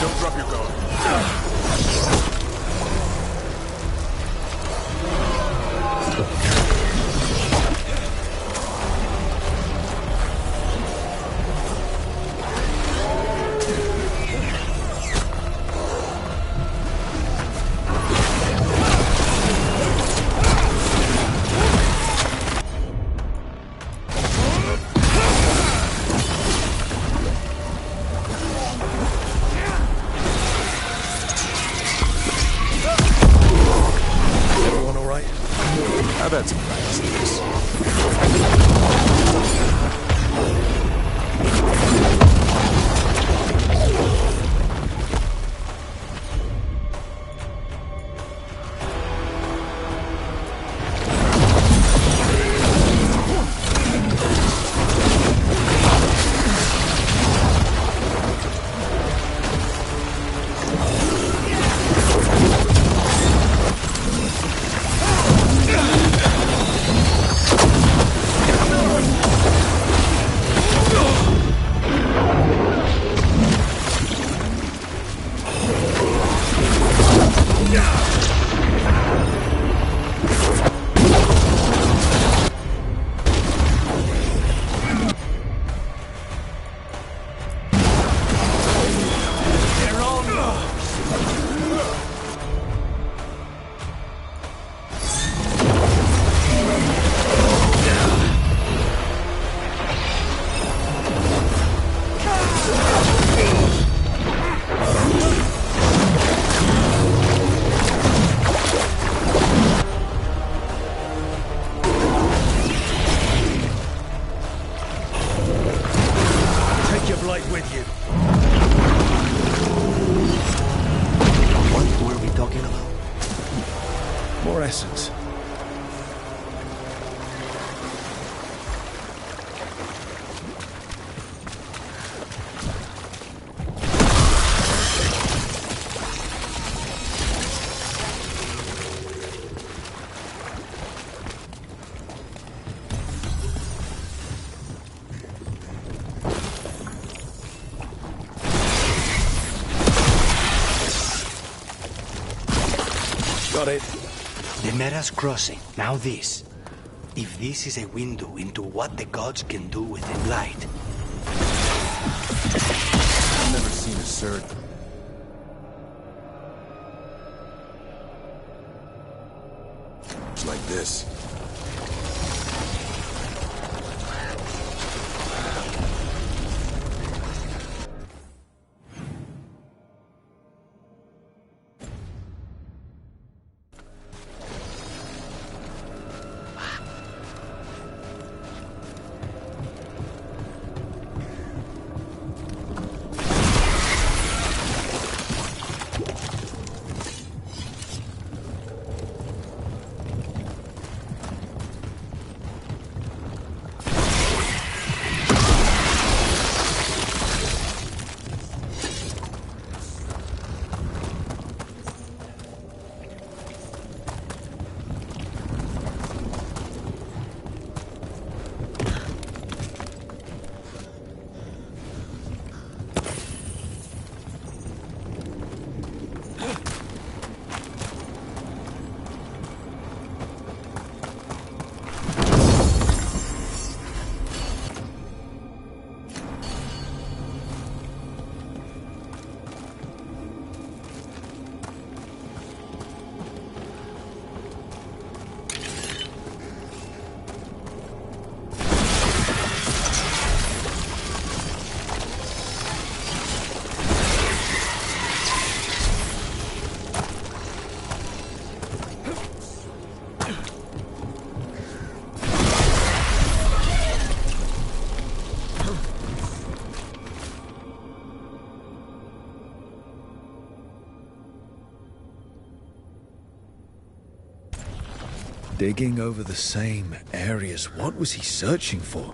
Don't drop your guard. I've had some practice in this. With you. What were we talking about? More essence. Got it. The Meras crossing. Now this. If this is a window into what the gods can do within light. I've never seen a surge. It's like this. Digging over the same areas. What was he searching for?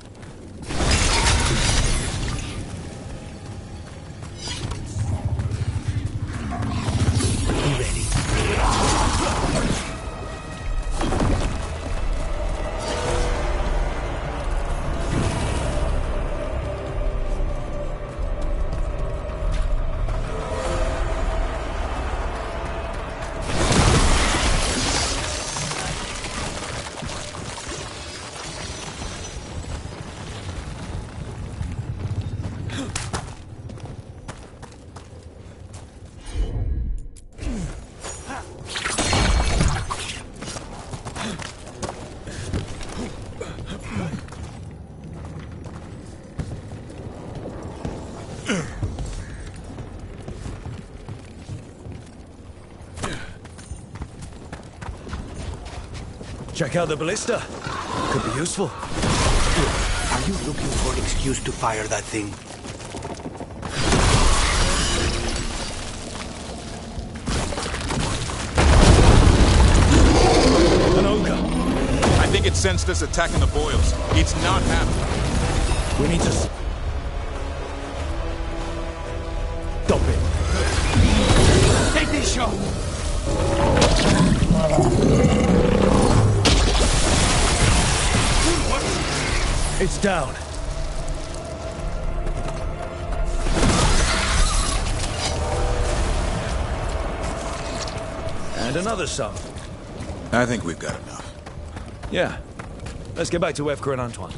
Check out the ballista. Could be useful. Are you looking for an excuse to fire that thing? An ogre. I think it sensed us attacking the boils. It's not happy. We need to stop it. Take this shot! It's down. And another sum. I think we've got enough. Yeah. Let's get back to Evka and Antoine.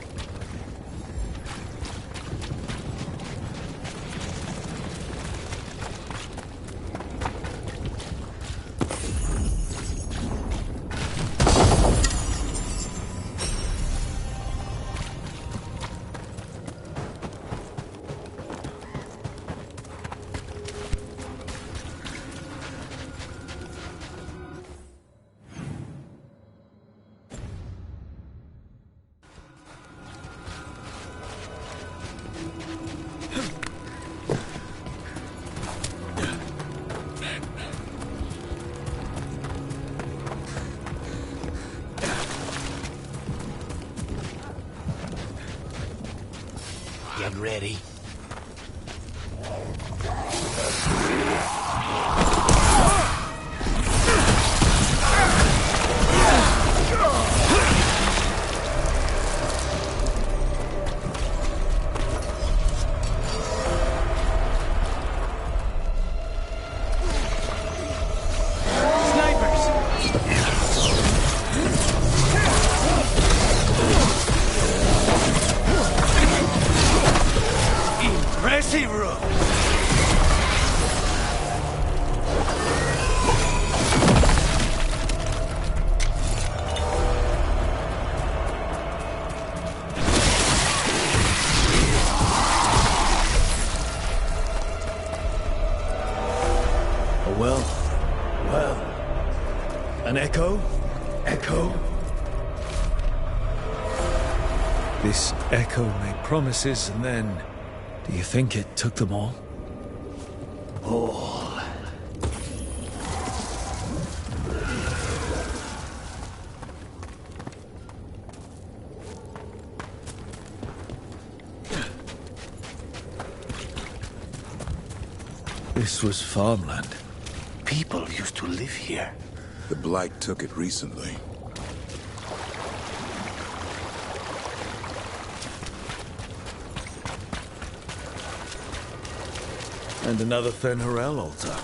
Get ready. Well, an echo? Echo? This echo made promises, and then... Do you think it took them all? All. This was farmland. People used to live here. The Blight took it recently. And another Fen'Harel altar.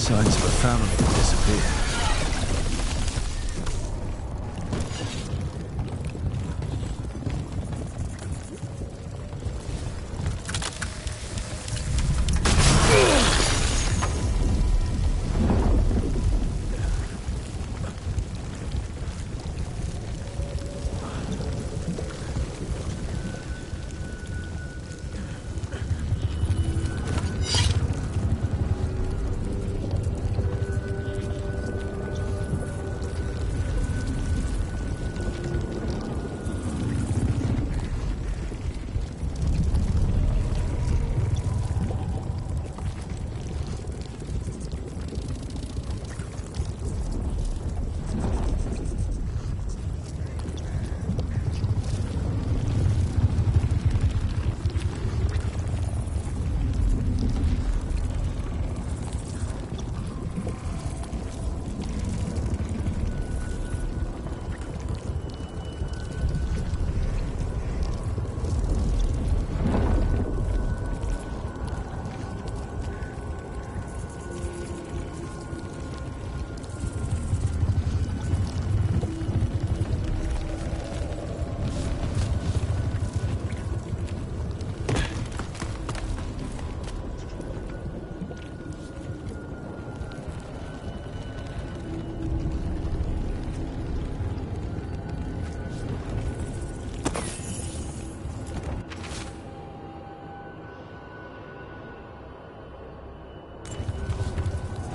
Signs of a family that disappeared.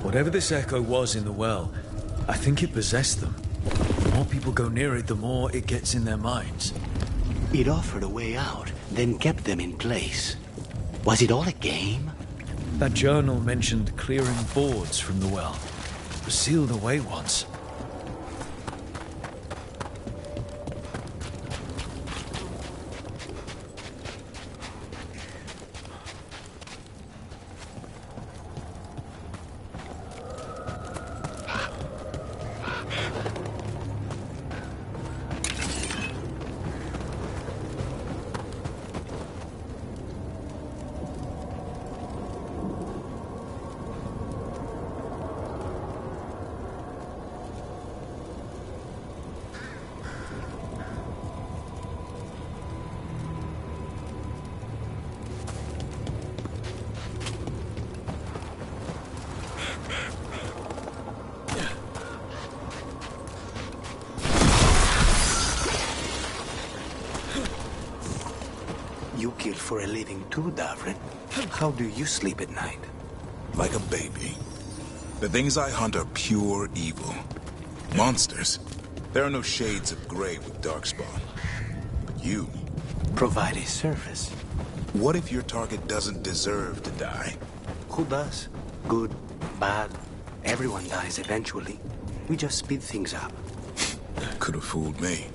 Whatever this echo was in the well, I think it possessed them. The more people go near it, the more it gets in their minds. It offered a way out, then kept them in place. Was it all a game? That journal mentioned clearing boards from the well. It was sealed away once. You kill for a living too, Davrin. How do you sleep at night? Like a baby. The things I hunt are pure evil. Monsters. There are no shades of gray with Darkspawn. But you... Provide a service. What if your target doesn't deserve to die? Who does? Good, bad. Everyone dies eventually. We just speed things up. Could have fooled me.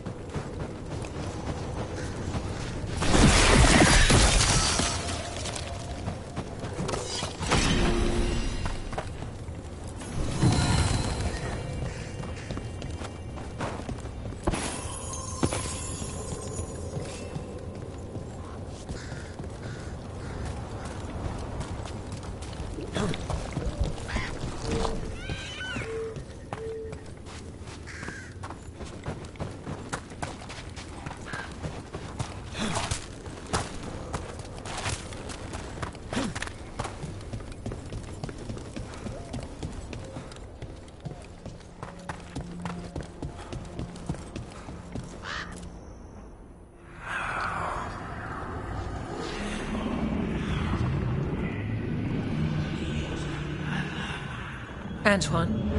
Antoine?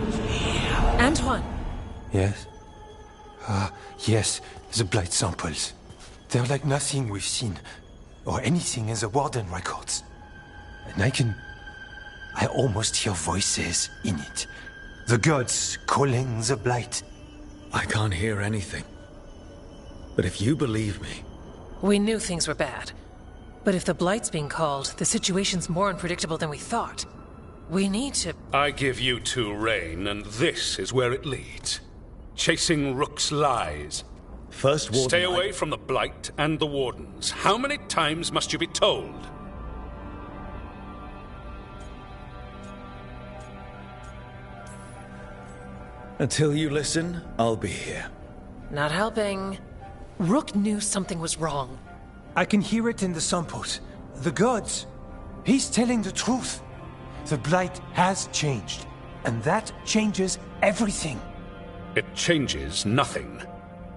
Antoine! Yes? Yes, the blight samples. They're like nothing we've seen, or anything in the Warden records. And I almost hear voices in it. The gods calling the blight. I can't hear anything. But if you believe me... We knew things were bad. But if the Blight's being called, the situation's more unpredictable than we thought. We need to... I give you two reign, and this is where it leads. Chasing Rook's lies. First Warden... Stay away from the Blight and the Wardens. How many times must you be told? Until you listen, I'll be here. Not helping. Rook knew something was wrong. I can hear it in the samples. The gods. He's telling the truth. The blight has changed. And that changes everything. It changes nothing.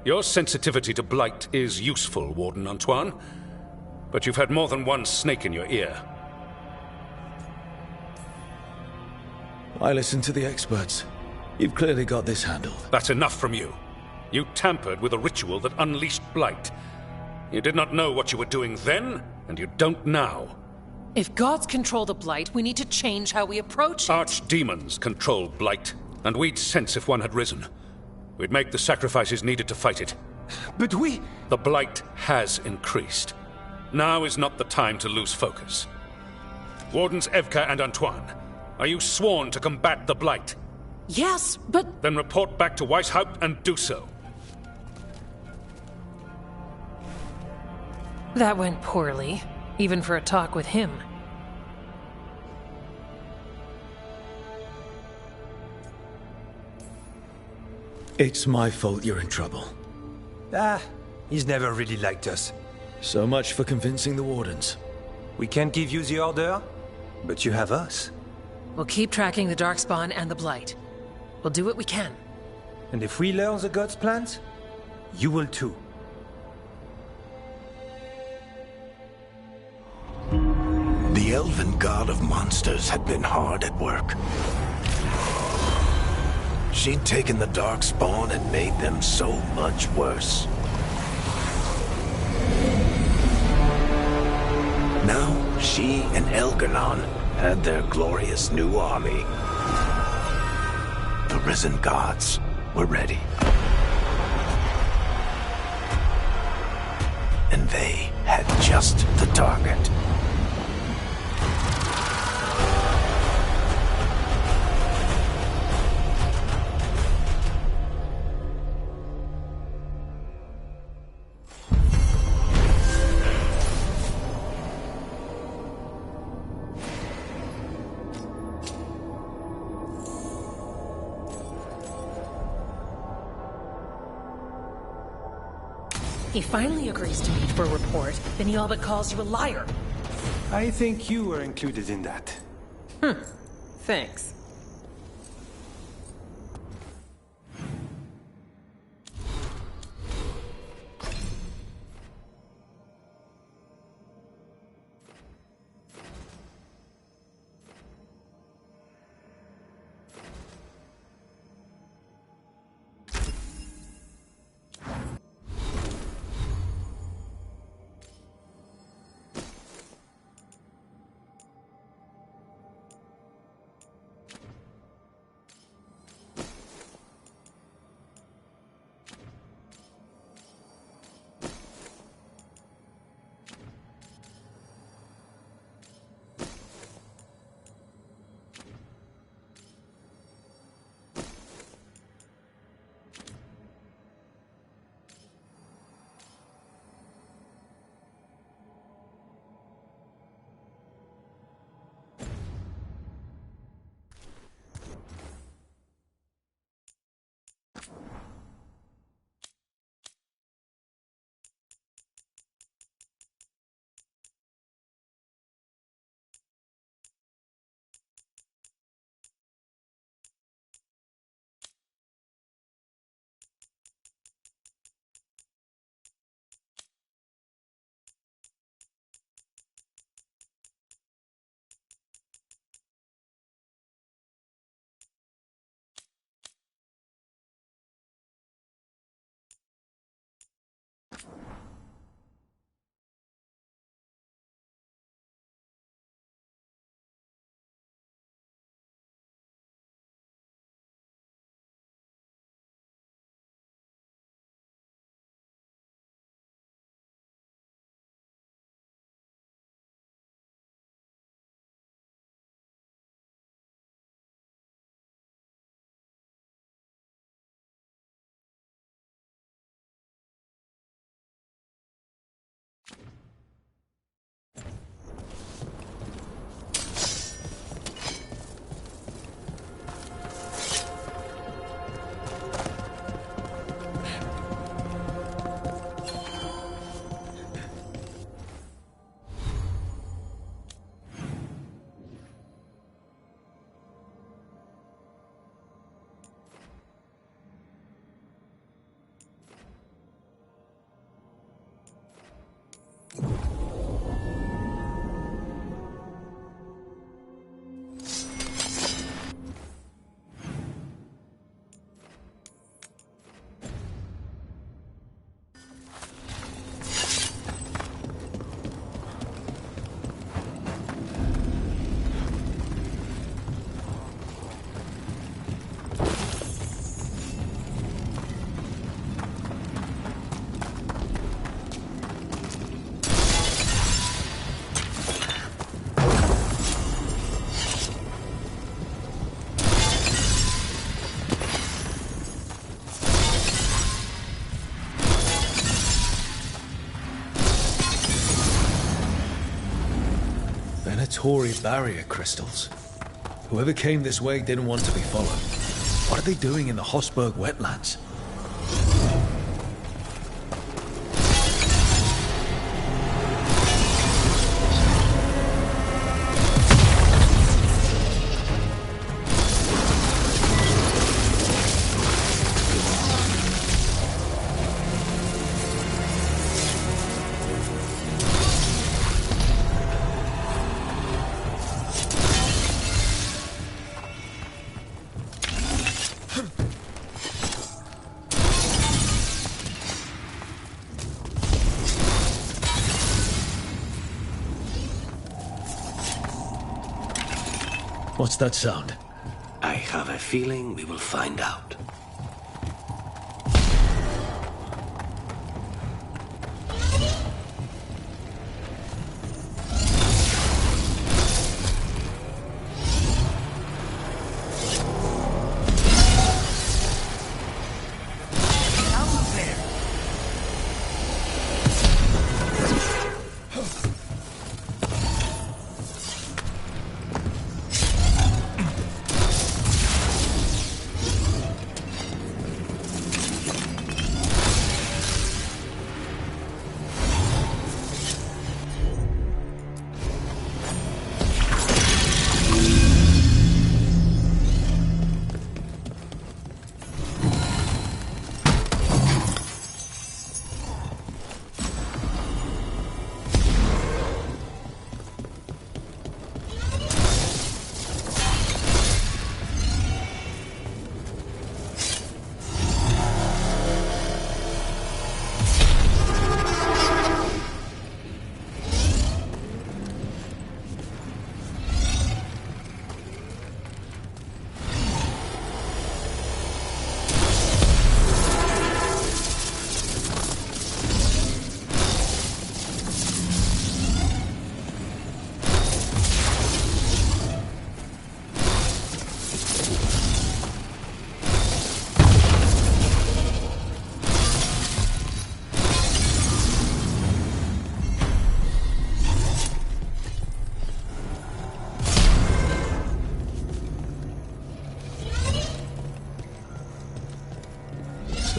Your sensitivity to Blight is useful, Warden Antoine. But you've had more than one snake in your ear. I listen to the experts. You've clearly got this handled. That's enough from you. You tampered with a ritual that unleashed Blight. You did not know what you were doing then, and you don't now. If gods control the Blight, we need to change how we approach it. Archdemons control Blight, and we'd sense if one had risen. We'd make the sacrifices needed to fight it. But we... The Blight has increased. Now is not the time to lose focus. Wardens Evka and Antoine, are you sworn to combat the Blight? Yes, but... Then report back to Weishaupt and do so. That went poorly, even for a talk with him. It's my fault you're in trouble. He's never really liked us. So much for convincing the Wardens. We can't give you the order, but you have us. We'll keep tracking the Darkspawn and the Blight. We'll do what we can. And if we learn the gods' plans, you will too. The elven god of monsters had been hard at work. She'd taken the Darkspawn and made them so much worse. Now, she and Elgar'nan had their glorious new army. The risen gods were ready. And they had just the target. He finally agrees to meet for a report, then he all but calls you a liar. I think you were included in that. Thanks. Tory barrier crystals. Whoever came this way didn't want to be followed. What are they doing in the Hossberg wetlands? What's that sound? I have a feeling we will find out.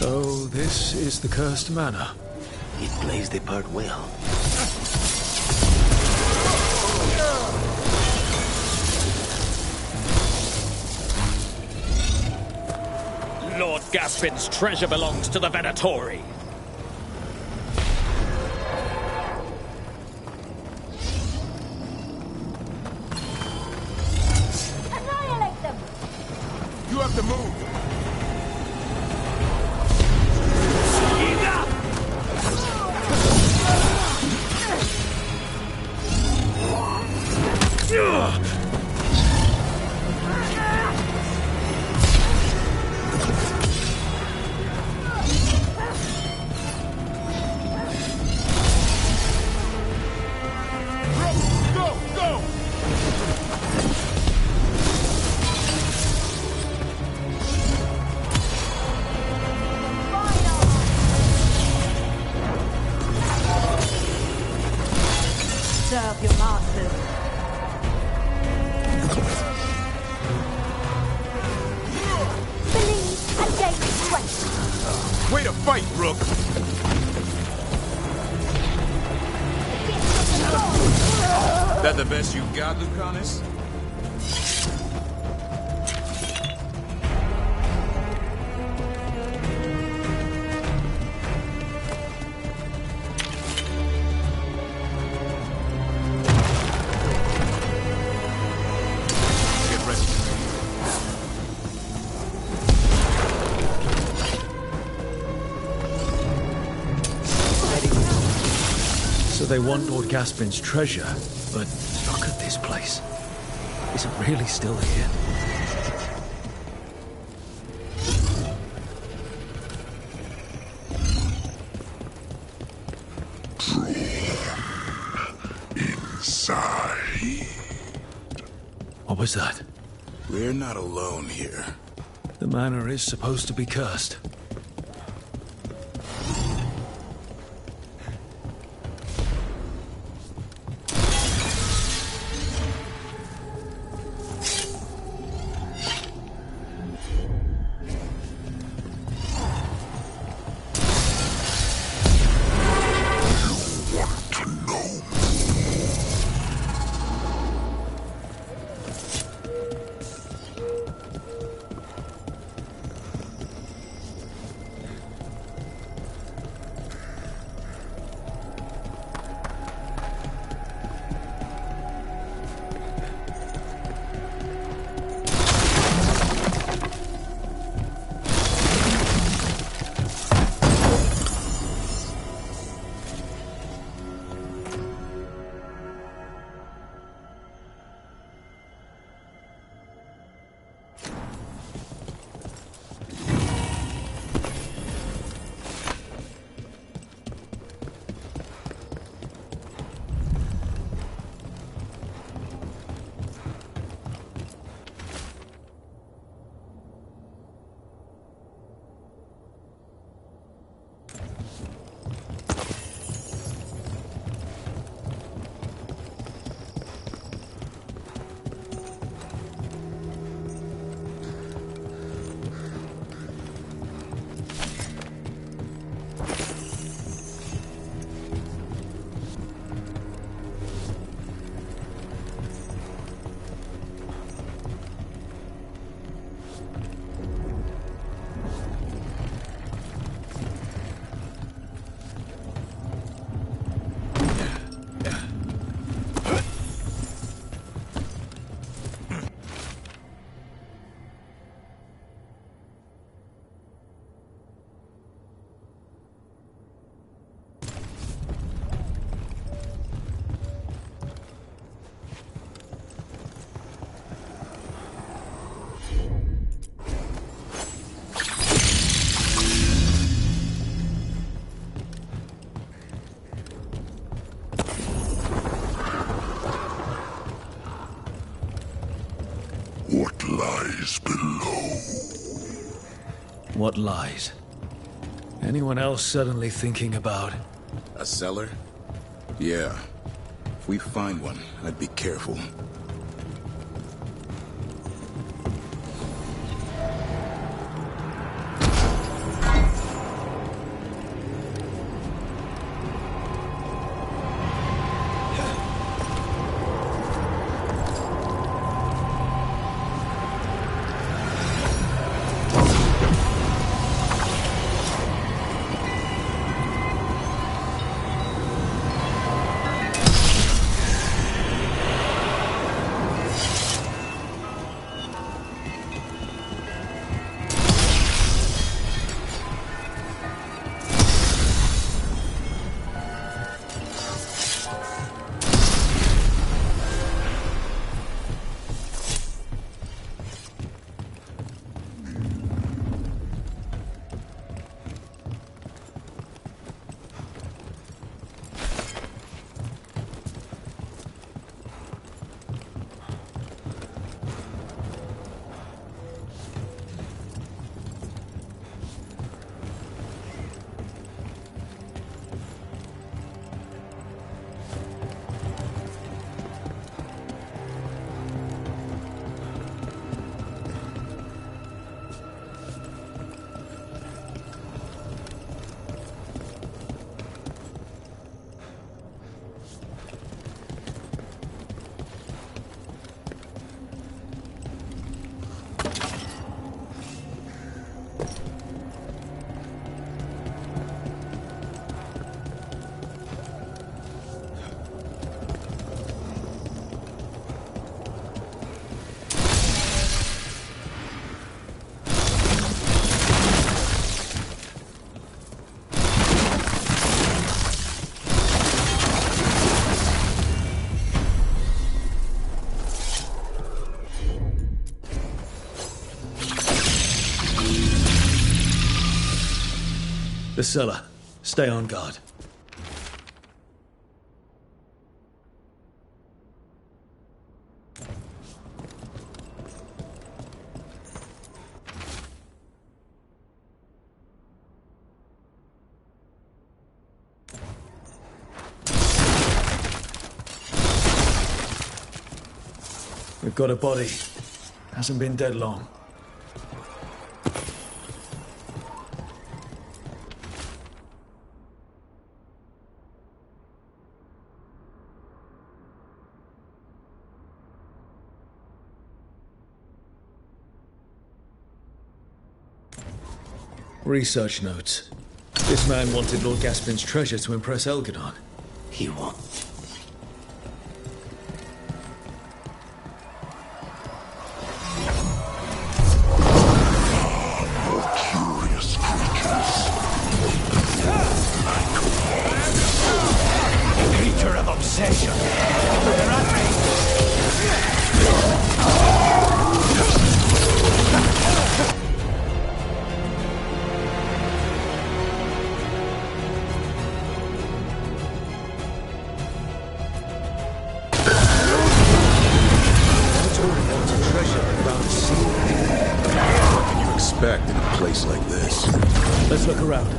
So this is the cursed manor. It plays the part well. Lord Gaspin's treasure belongs to the Venatori. Annihilate them! You have to move! serve your masters. Believe and gain strength. Way to fight, Rook! That the best you got, Lucanus? Get ready. So they want Lord Gaspin's treasure, but look at this place. Is it really still here? Inside. What was that? We're not alone here. The manor is supposed to be cursed. What lies below? What lies? Anyone else suddenly thinking about... A cellar? Yeah. If we find one, I'd be careful. the cellar. Stay on guard. We've got a body. Hasn't been dead long. Research notes. This man wanted Lord Gaspin's treasure to impress Elgadon. He won't. Curious creatures. Creature of obsession. They're at me. What can you expect in a place like this? Let's look around.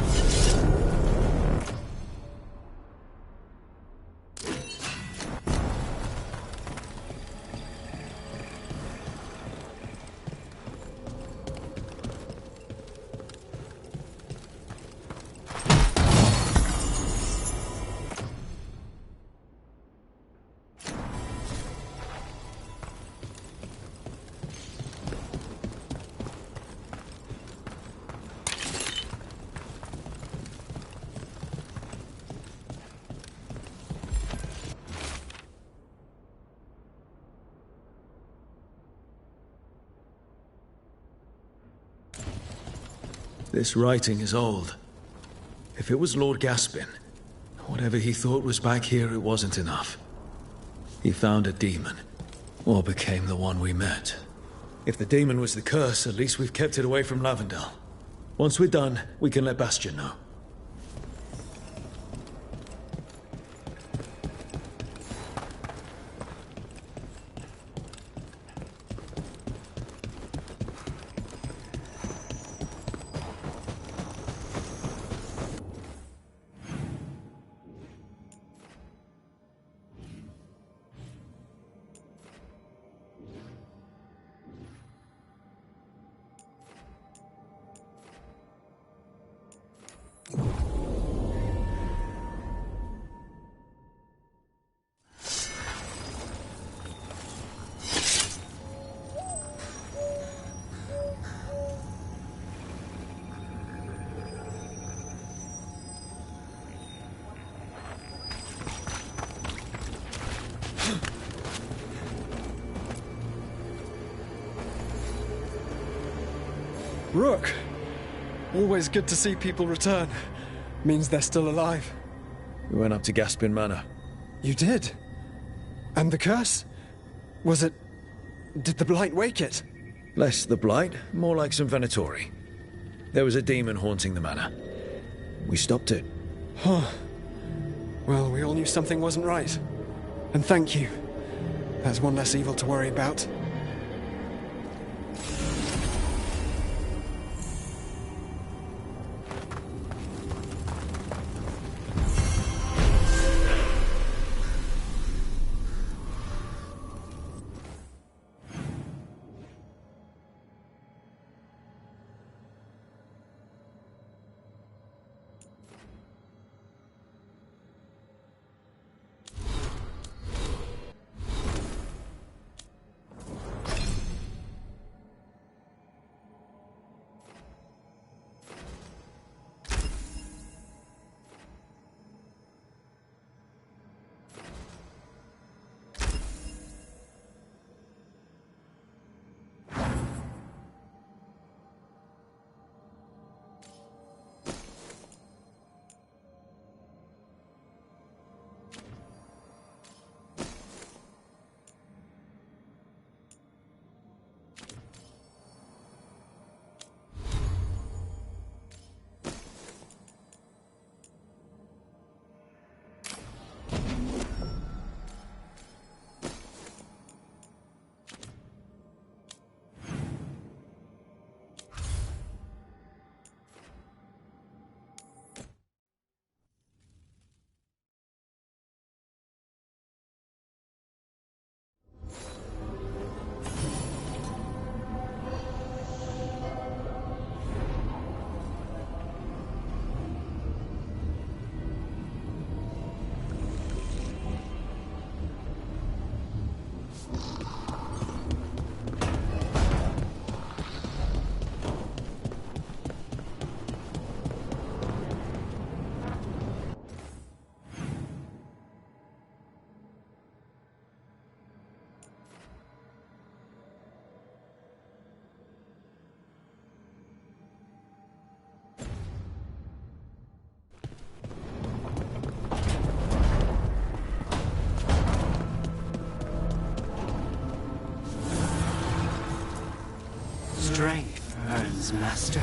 This writing is old. If it was Lord Gaspin, whatever he thought was back here, it wasn't enough. He found a demon, or became the one we met. If the demon was the curse, at least we've kept it away from Lavendel. Once we're done, we can let Bastion know. Rook! Always good to see people return. Means they're still alive. We went up to Gaspin Manor. You did? And the curse? Was it... Did the Blight wake it? Less the Blight, more like some Venatori. There was a demon haunting the manor. We stopped it. Huh. Well, we all knew something wasn't right. And thank you. That's one less evil to worry about. Strength earns mastery.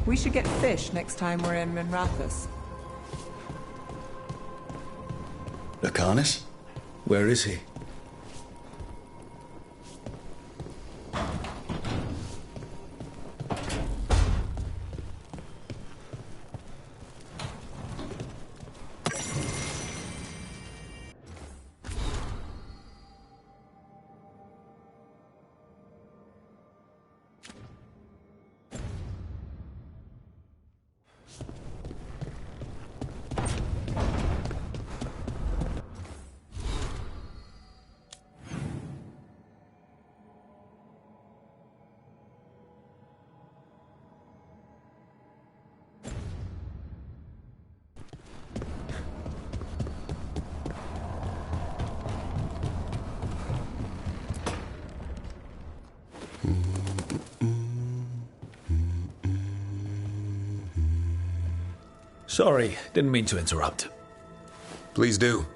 We should get fish next time we're in Minrathous. Lucanus? Where is he? Sorry, didn't mean to interrupt. Please do.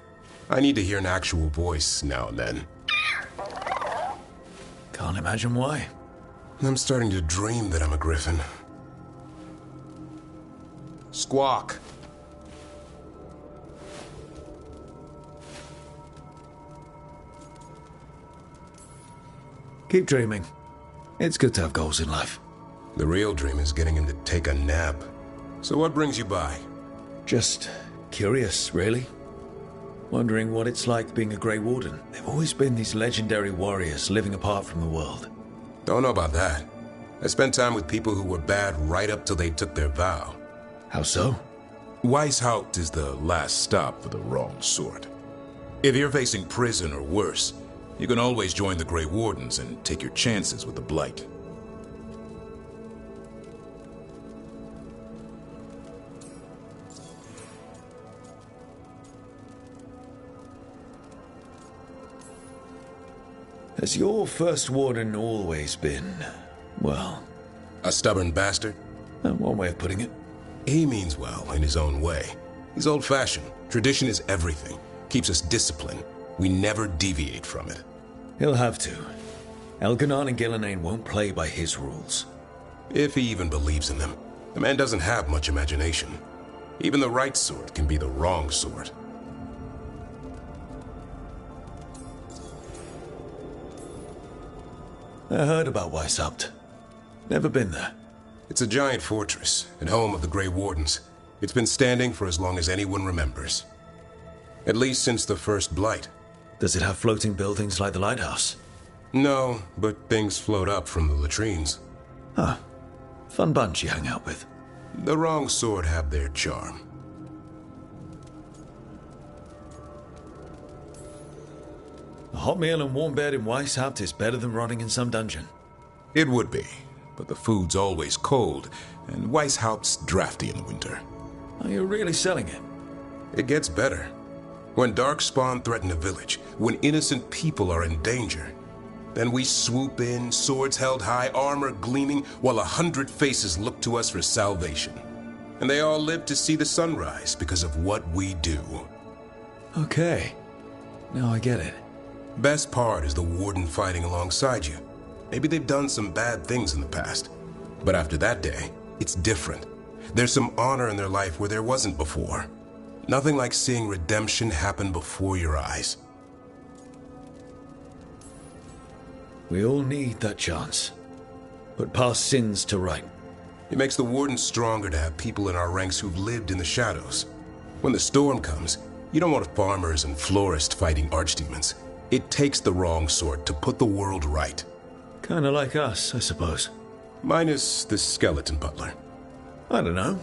I need to hear an actual voice now and then. Can't imagine why. I'm starting to dream that I'm a griffin. Squawk. Keep dreaming. It's good to have goals in life. The real dream is getting him to take a nap. So what brings you by? Just curious, really. Wondering what it's like being a Grey Warden. They've always been these legendary warriors living apart from the world. Don't know about that. I spent time with people who were bad right up till they took their vow. How so? Weishaupt is the last stop for the wrong sort. If you're facing prison or worse, you can always join the Grey Wardens and take your chances with the Blight. Has your first warden always been, well... a stubborn bastard? One way of putting it. He means well in his own way. He's old-fashioned. Tradition is everything. Keeps us disciplined. We never deviate from it. He'll have to. Elganon and Gillenane won't play by his rules. If he even believes in them. The man doesn't have much imagination. Even the right sort can be the wrong sort. I heard about Weishaupt. Never been there. It's a giant fortress and home of the Grey Wardens. It's been standing for as long as anyone remembers. At least since the first Blight. Does it have floating buildings like the lighthouse? No, but things float up from the latrines. Huh. Fun bunch you hang out with. The wrong sort have their charm. A hot meal and warm bed in Weishaupt is better than rotting in some dungeon. It would be, but the food's always cold, and Weishaupt's drafty in the winter. Are you really selling it? It gets better. When Darkspawn threaten a village, when innocent people are in danger, then we swoop in, swords held high, armor gleaming, while 100 faces look to us for salvation. And they all live to see the sunrise because of what we do. Okay. Now I get it. Best part is the Warden fighting alongside you. Maybe they've done some bad things in the past. But after that day, it's different. There's some honor in their life where there wasn't before. Nothing like seeing redemption happen before your eyes. We all need that chance. Put past sins to right. It makes the Warden stronger to have people in our ranks who've lived in the shadows. When the storm comes, you don't want farmers and florists fighting archdemons. It takes the wrong sort to put the world right. Kinda like us, I suppose. Minus the skeleton butler. I don't know.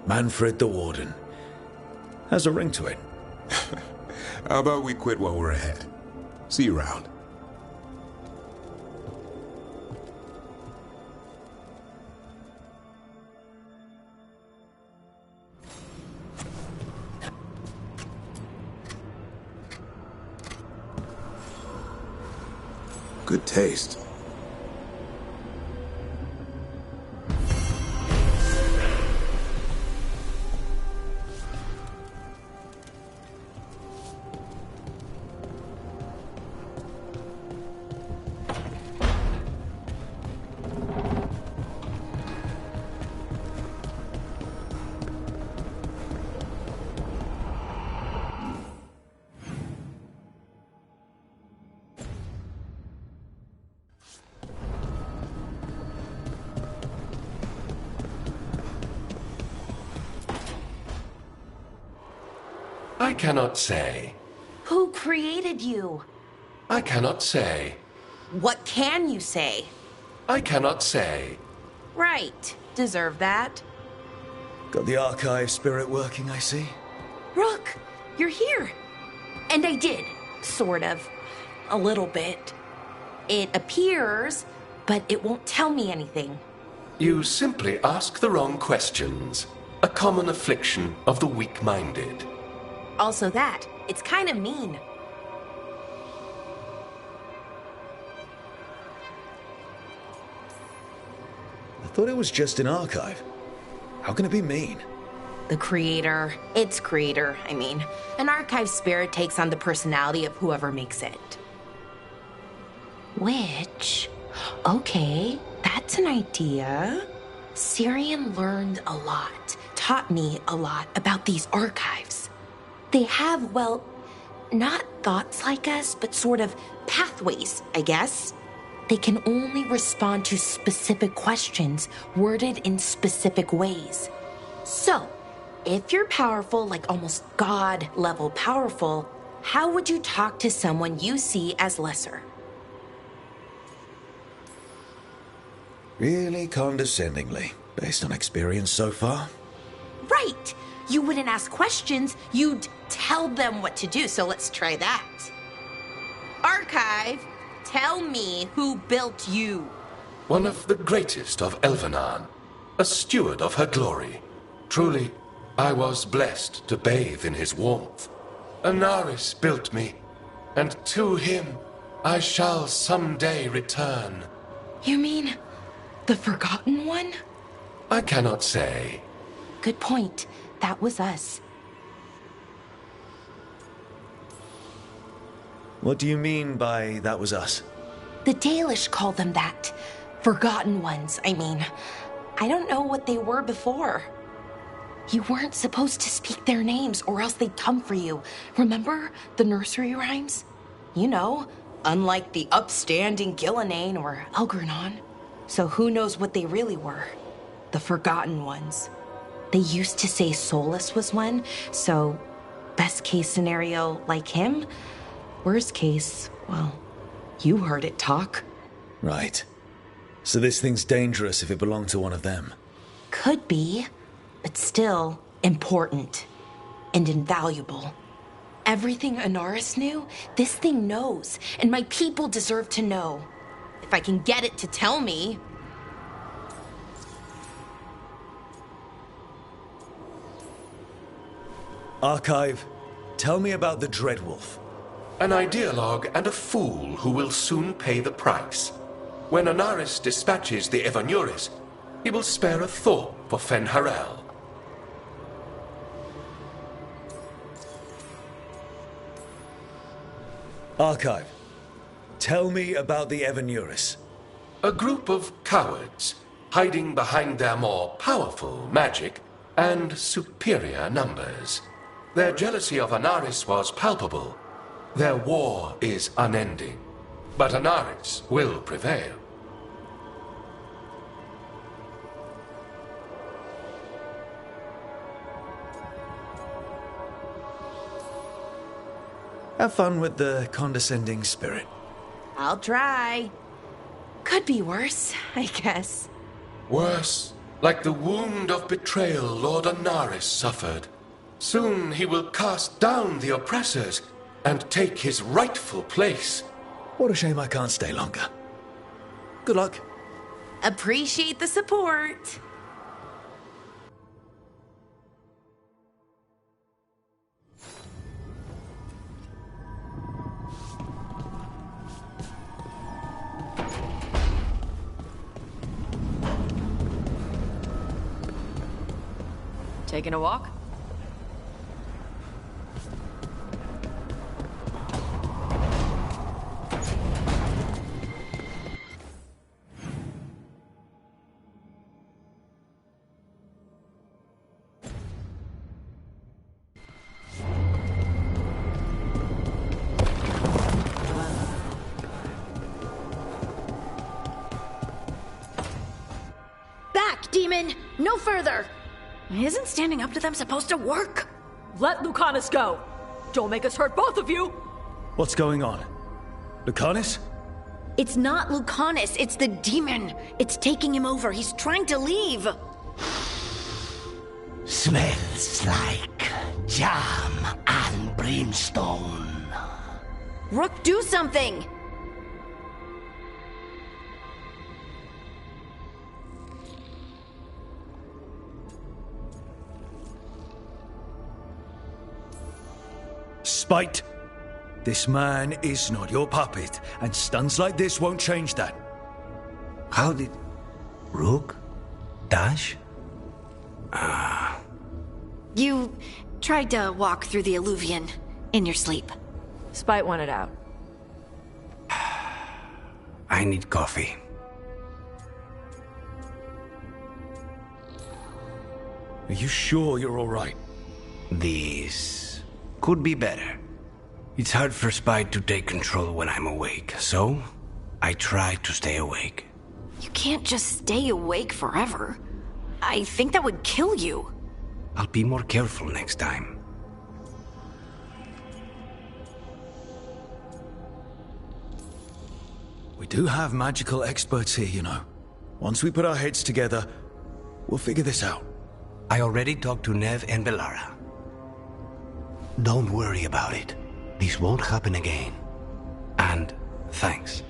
Manfred the Warden. Has a ring to it. How about we quit while we're ahead? See you around. Good taste. I cannot say. Who created you? I cannot say. What can you say? I cannot say. Right. Deserve that. Got the archive spirit working, I see. Rook, you're here. And I did. Sort of. A little bit. It appears, but it won't tell me anything. You simply ask the wrong questions. A common affliction of the weak-minded. Also that, it's kind of mean. I thought it was just an archive. How can it be mean? The creator, its creator, I mean. An archive spirit takes on the personality of whoever makes it. Which, okay, that's an idea. Syrian learned a lot, taught me a lot about these archives. They have, well, not thoughts like us, but sort of pathways, I guess. They can only respond to specific questions worded in specific ways. So, if you're powerful, like almost God-level powerful, how would you talk to someone you see as lesser? Really condescendingly, based on experience so far. Right! You wouldn't ask questions, you'd tell them what to do, so let's try that. Archive, tell me who built you. One of the greatest of Elvenan, a steward of her glory. Truly, I was blessed to bathe in his warmth. Anaris built me, and to him I shall someday return. You mean the Forgotten One? I cannot say. Good point. That was us. What do you mean by that was us? The Dalish called them that. Forgotten Ones, I mean. I don't know what they were before. You weren't supposed to speak their names or else they'd come for you. Remember the nursery rhymes? You know, unlike the upstanding Gillenane or Elgernon. So who knows what they really were? The Forgotten Ones. They used to say Solus was one, so best case scenario like him. Worst case, well, you heard it talk. Right. So this thing's dangerous if it belonged to one of them. Could be, but still important and invaluable. Everything Anaris knew, this thing knows, and my people deserve to know. If I can get it to tell me. Archive, tell me about the Dreadwolf. An ideologue and a fool who will soon pay the price. When Anaris dispatches the Evanuris, he will spare a thought for Fenharel. Archive, tell me about the Evanuris. A group of cowards hiding behind their more powerful magic and superior numbers. Their jealousy of Anaris was palpable. Their war is unending. But Anaris will prevail. Have fun with the condescending spirit. I'll try. Could be worse, I guess. Worse, like the wound of betrayal Lord Anaris suffered. Soon he will cast down the oppressors and take his rightful place. What a shame I can't stay longer. Good luck. Appreciate the support. Taking a walk? Back, demon! No further! Isn't standing up to them supposed to work? Let Lucanus go! Don't make us hurt both of you! What's going on? Lucanus? It's not Lucanus, it's the demon. It's taking him over. He's trying to leave. Smells like jam and brimstone. Rook, do something! Spite. This man is not your puppet, and stunts like this won't change that. How did... Rook? Dash? You tried to walk through the Alluvion in your sleep. Spite wanted out. I need coffee. Are you sure you're all right? This could be better. It's hard for Spite to take control when I'm awake, so I try to stay awake. You can't just stay awake forever. I think that would kill you. I'll be more careful next time. We do have magical experts here, you know. Once we put our heads together, we'll figure this out. I already talked to Nev and Bellara. Don't worry about it. This won't happen again. And thanks.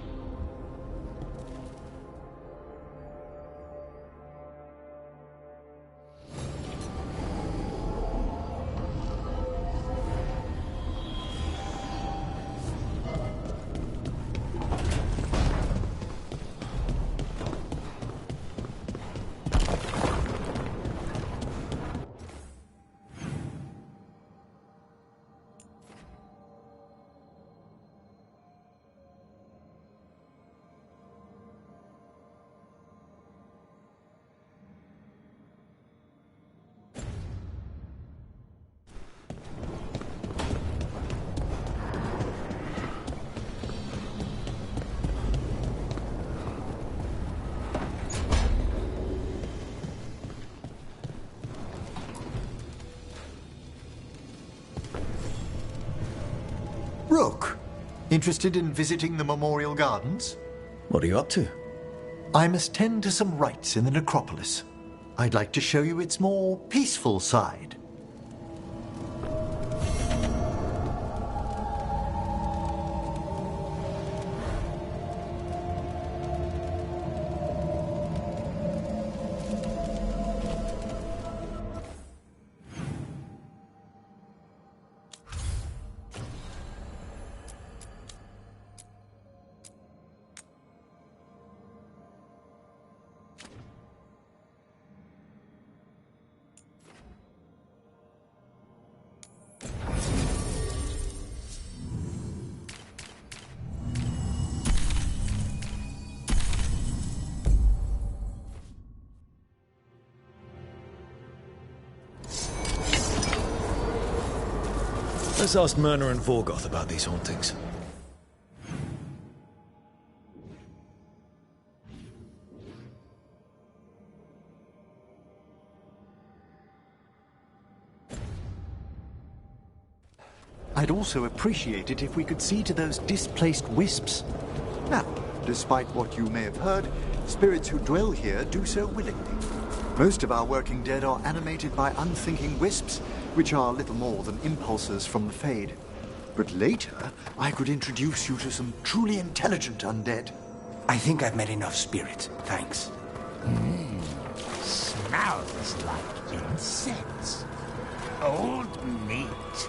Rook, interested in visiting the Memorial Gardens? What are you up to? I must tend to some rites in the necropolis. I'd like to show you its more peaceful side. Let's ask Myrna and Vorgoth about these hauntings. I'd also appreciate it if we could see to those displaced wisps. Now, despite what you may have heard, spirits who dwell here do so willingly. Most of our working dead are animated by unthinking wisps, which are little more than impulses from the Fade. But later, I could introduce you to some truly intelligent undead. I think I've met enough spirits, thanks. Smells like incense. Old meat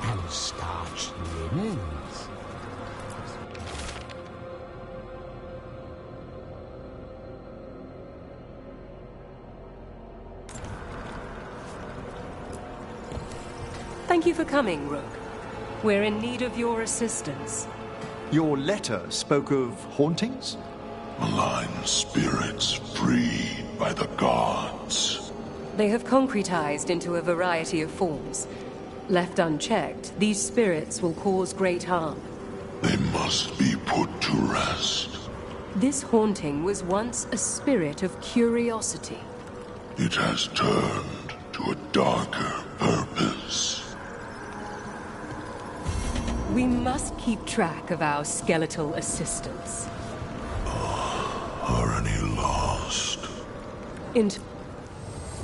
and starched linens. Thank you for coming, Rook. We're in need of your assistance. Your letter spoke of hauntings? Malign spirits freed by the gods. They have concretized into a variety of forms. Left unchecked, these spirits will cause great harm. They must be put to rest. This haunting was once a spirit of curiosity. It has turned to a darker purpose. We must keep track of our skeletal assistants. Are any lost?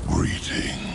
Greetings.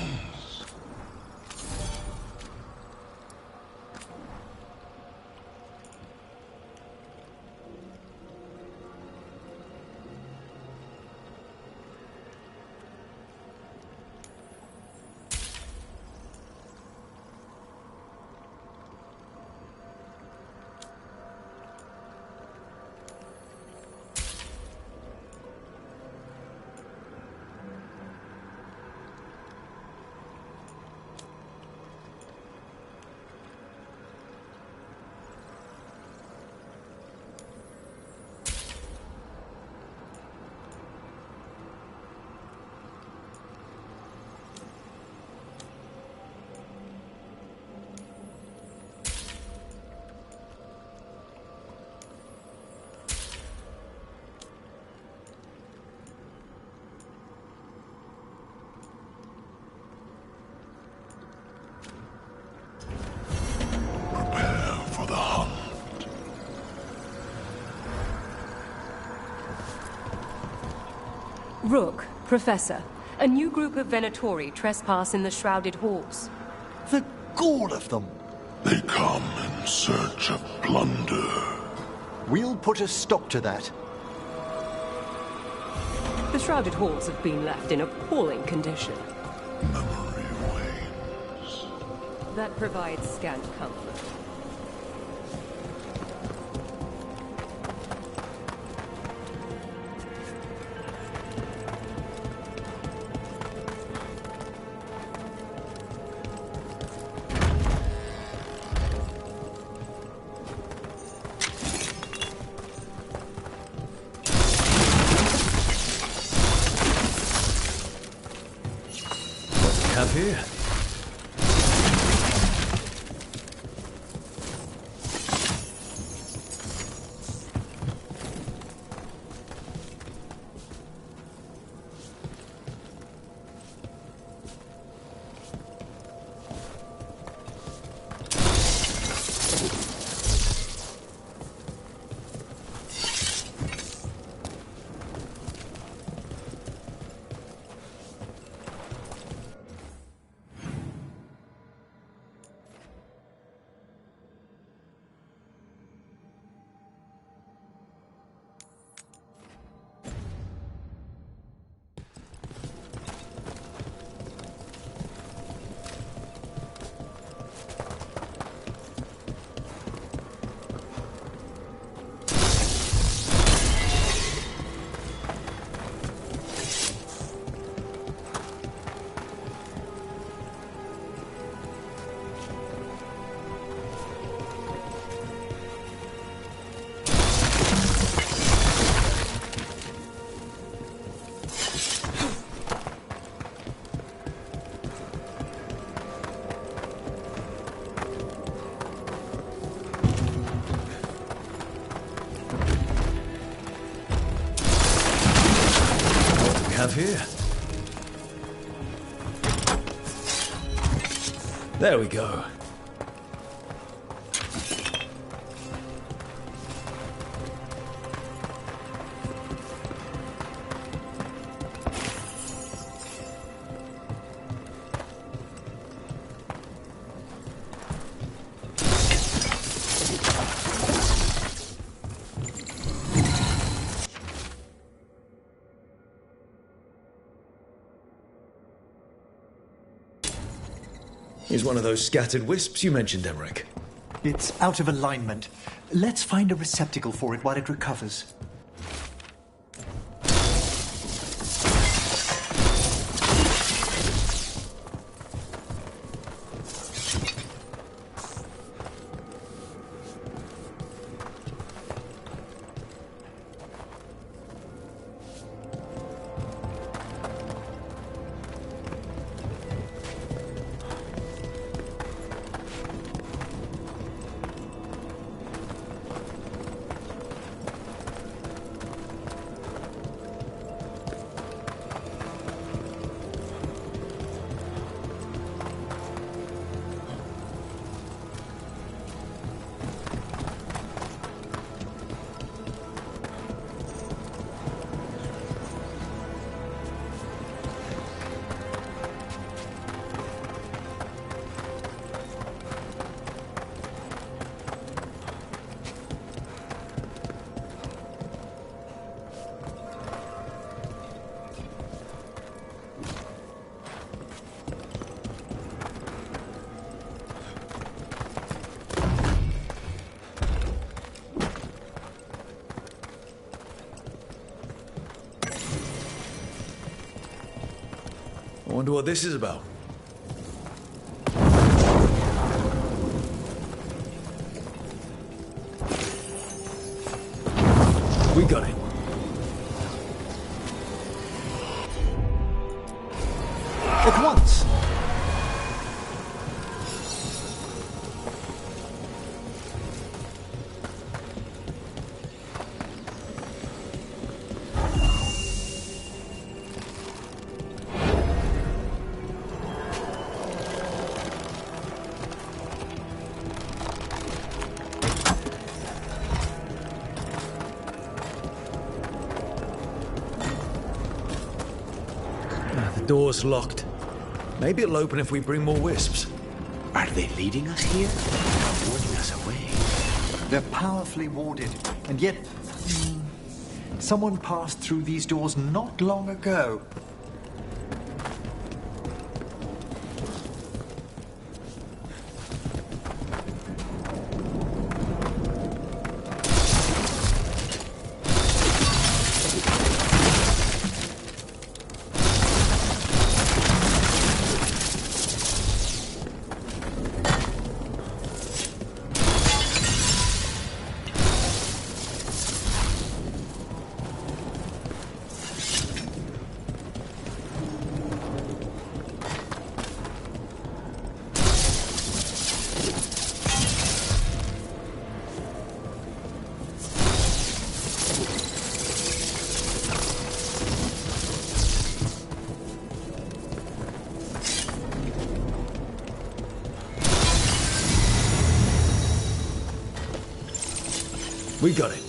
Rook, Professor, a new group of Venatori trespass in the Shrouded Halls. The gall of them! They come in search of plunder. We'll put a stop to that. The Shrouded Halls have been left in appalling condition. Memory wanes. That provides scant comfort. Here. have here? There we go. He's one of those scattered wisps you mentioned, Emmerich. It's out of alignment. Let's find a receptacle for it while it recovers. I wonder what this is about. We got it. At once! The door's locked. Maybe it'll open if we bring more wisps. Are they leading us here? Or warding us away? They're powerfully warded, and yet... someone passed through these doors not long ago. We got it.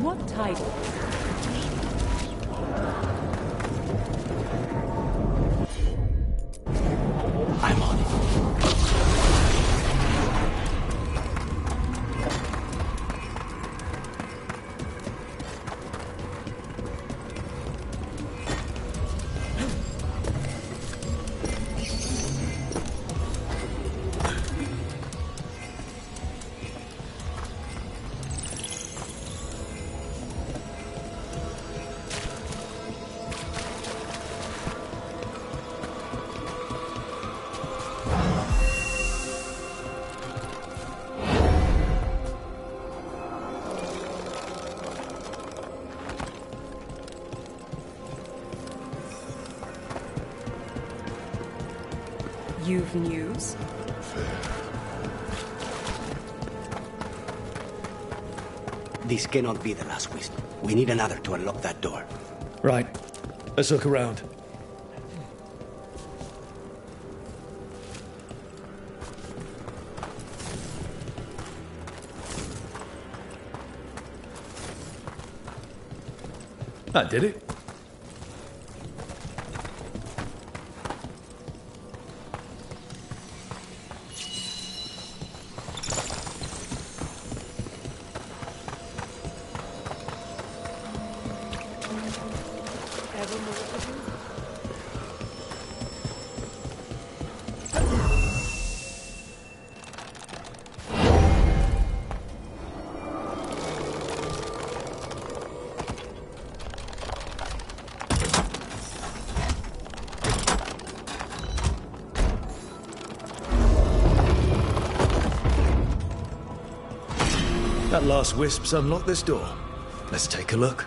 What title? I'm on it. You've news? This cannot be the last wisp. We need another to unlock that door. Right. Let's look around. That did it. That last wisp's unlocked this door. Let's take a look.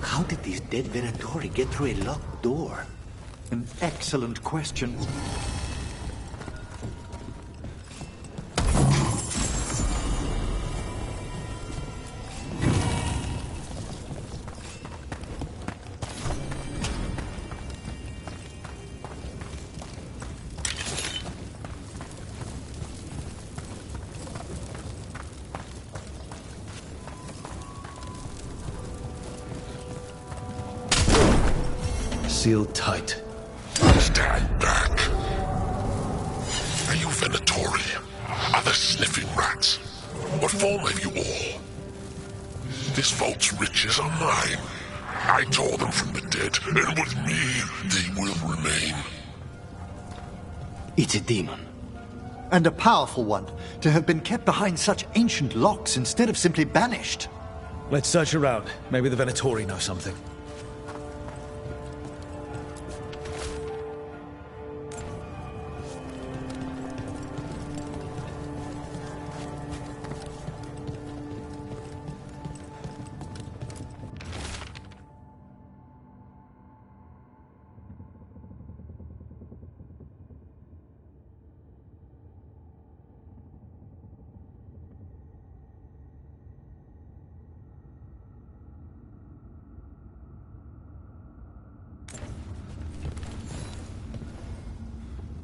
How did these dead Venatori get through a locked door? An excellent question. Sealed tight. Stand back. Are you Venatori? Are the sniffing rats? What form have you all? This vault's riches are mine. I tore them from the dead, and with me, they will remain. It's a demon. And a powerful one, to have been kept behind such ancient locks instead of simply banished. Let's search around. Maybe the Venatori know something.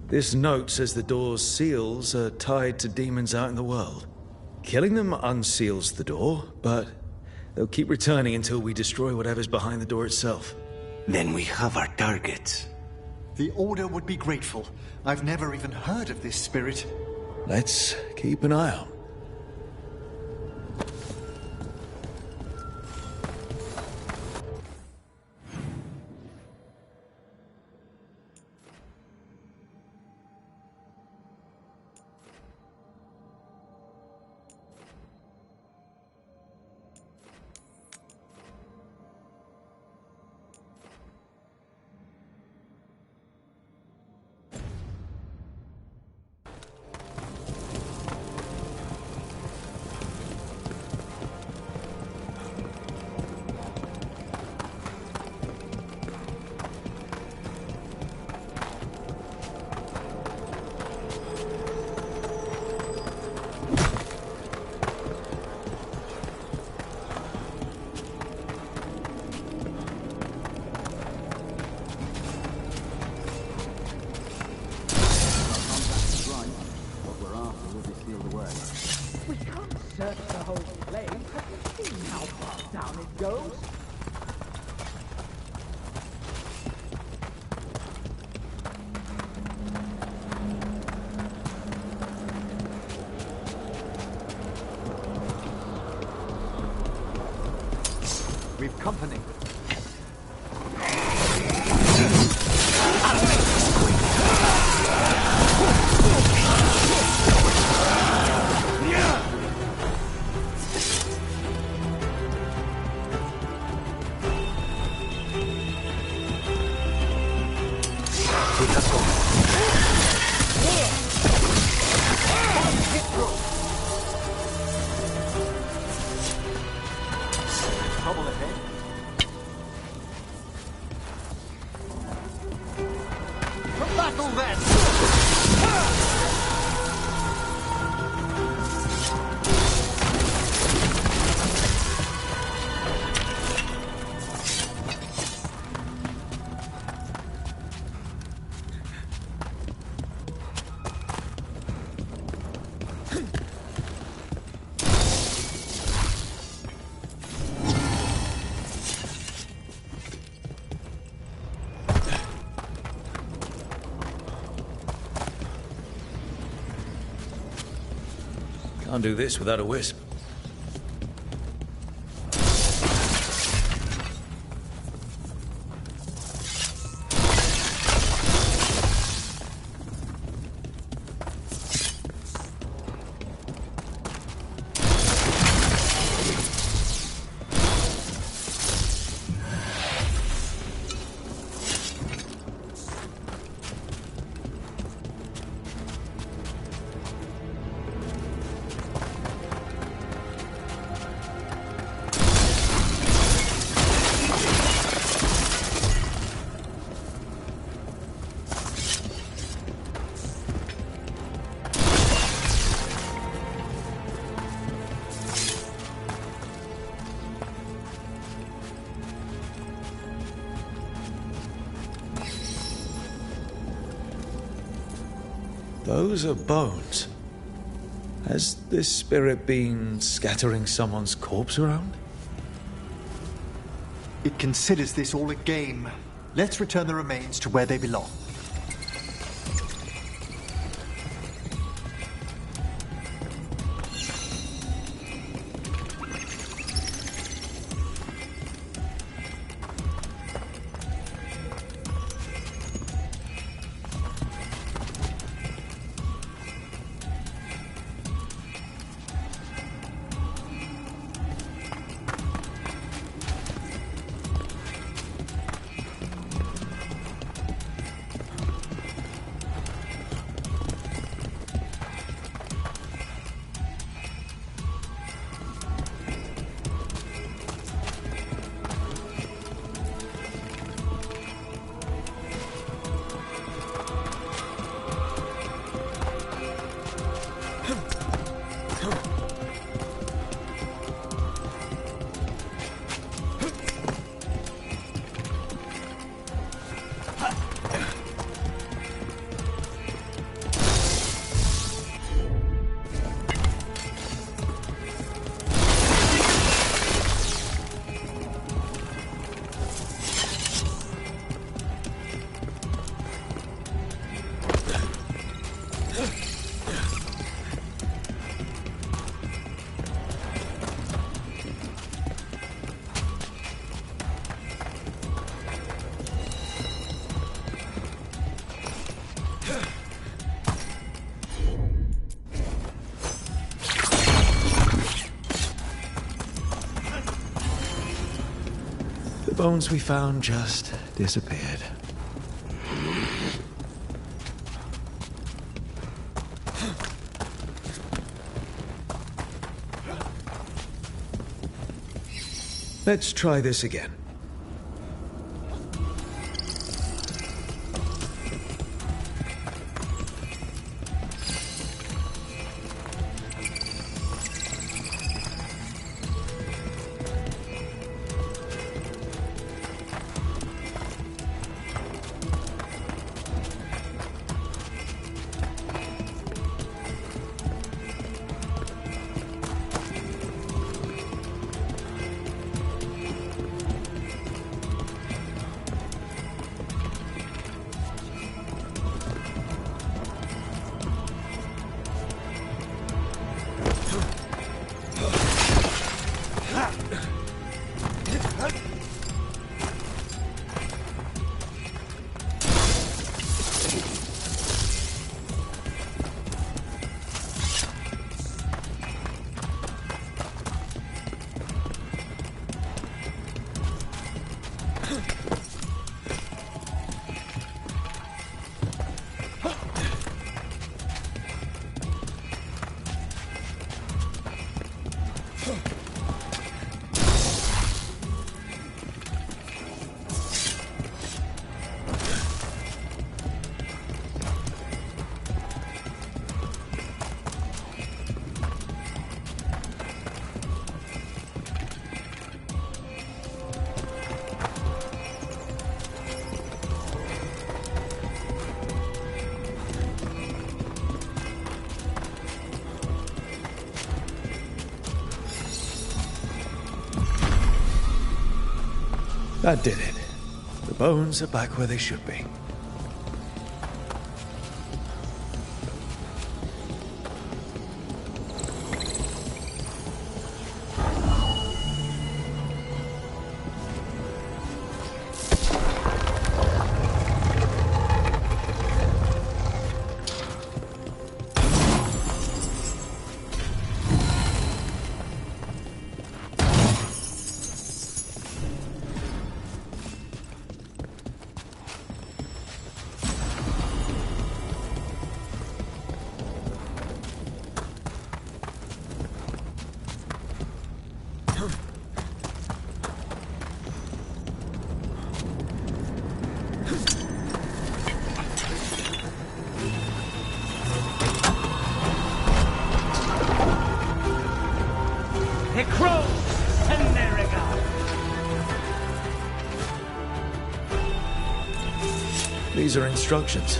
This note says the door's seals are tied to demons out in the world. Killing them unseals the door, but they'll keep returning until we destroy whatever's behind the door itself. Then we have our targets. The Order would be grateful. I've never even heard of this spirit. Let's keep an eye out. We've company. Can't do this without a wisp. Those are bones. Has this spirit been scattering someone's corpse around? It considers this all a game. Let's return the remains to where they belong. The bones we found just disappeared. Let's try this again. That did it. The bones are back where they should be. These are instructions.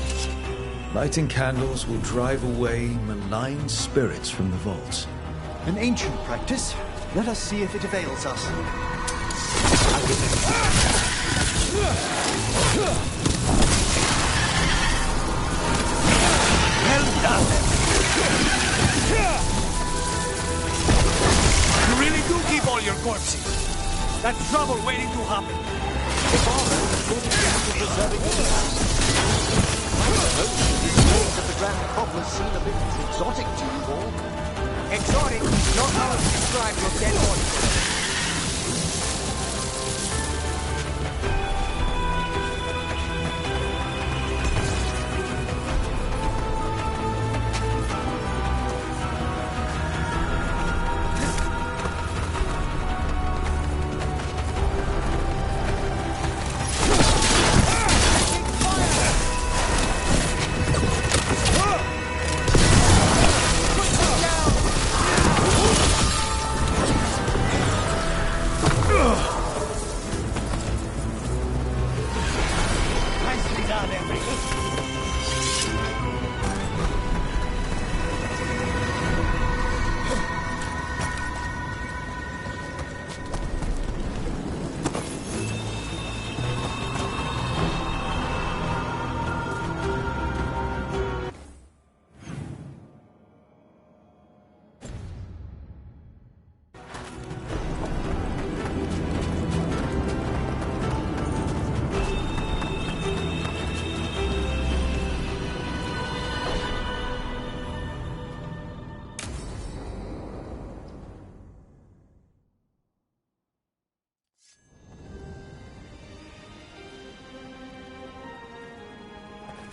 Lighting candles will drive away malign spirits from the vaults. An ancient practice. Let us see if it avails us. Well done. You really do keep all your corpses. That's trouble waiting to happen. The father is moving down to preserving the past. I suppose this place of the Grand Copper seem a bit exotic to you all. Exotic? Not how to describe your dead body.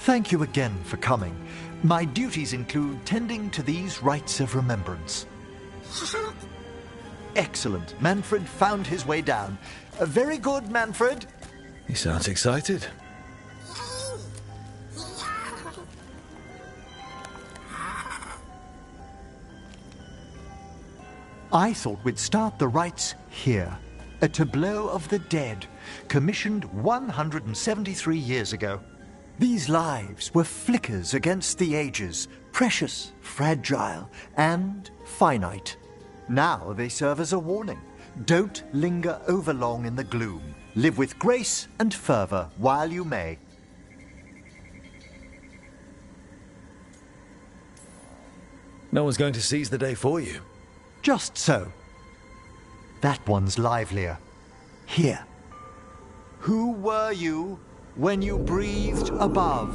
Thank you again for coming. My duties include tending to these rites of remembrance. Excellent. Manfred found his way down. Very good, Manfred. He sounds excited. I thought we'd start the rites here. A tableau of the dead, commissioned 173 years ago. These lives were flickers against the ages, precious, fragile, and finite. Now they serve as a warning. Don't linger overlong in the gloom. Live with grace and fervor while you may. No one's going to seize the day for you. Just so. That one's livelier. Here. Who were you when you breathed above?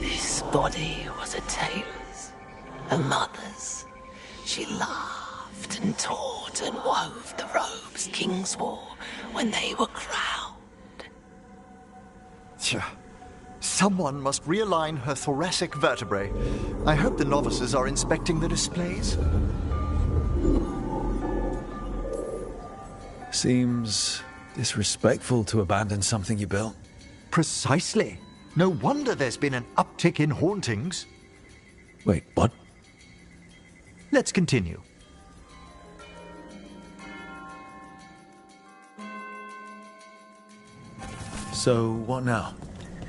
This body was a tailor's, a mother's. She laughed carved and taught and wove the robes kings wore when they were crowned. Tja. Someone must realign her thoracic vertebrae. I hope the novices are inspecting the displays. Seems disrespectful to abandon something you built. Precisely. No wonder there's been an uptick in hauntings. Wait, what? Let's continue. So, what now?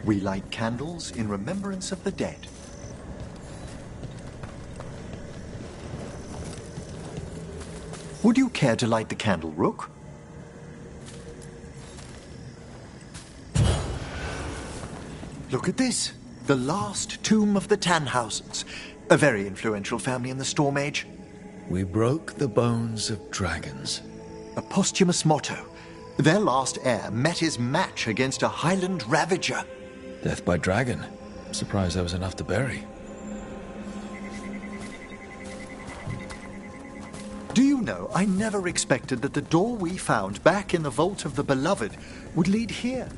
We light candles in remembrance of the dead. Would you care to light the candle, Rook? Look at this. The last tomb of the Tannhausens. A very influential family in the Storm Age. We broke the bones of dragons. A posthumous motto. Their last heir met his match against a Highland Ravager. Death by dragon. I'm surprised there was enough to bury. Do you know, I never expected that the door we found back in the Vault of the Beloved would lead here.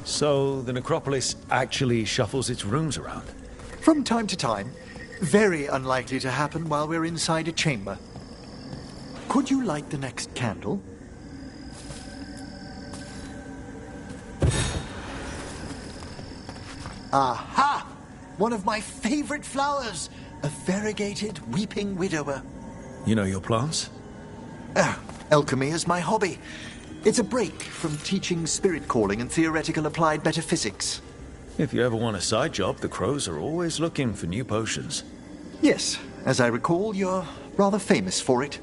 So, the necropolis actually shuffles its rooms around? From time to time. Very unlikely to happen while we're inside a chamber. Could you light the next candle? Aha! One of my favorite flowers! A variegated weeping widower. You know your plants? Alchemy is my hobby. It's a break from teaching spirit calling and theoretical applied metaphysics. If you ever want a side job, the crows are always looking for new potions. Yes, as I recall, you're rather famous for it.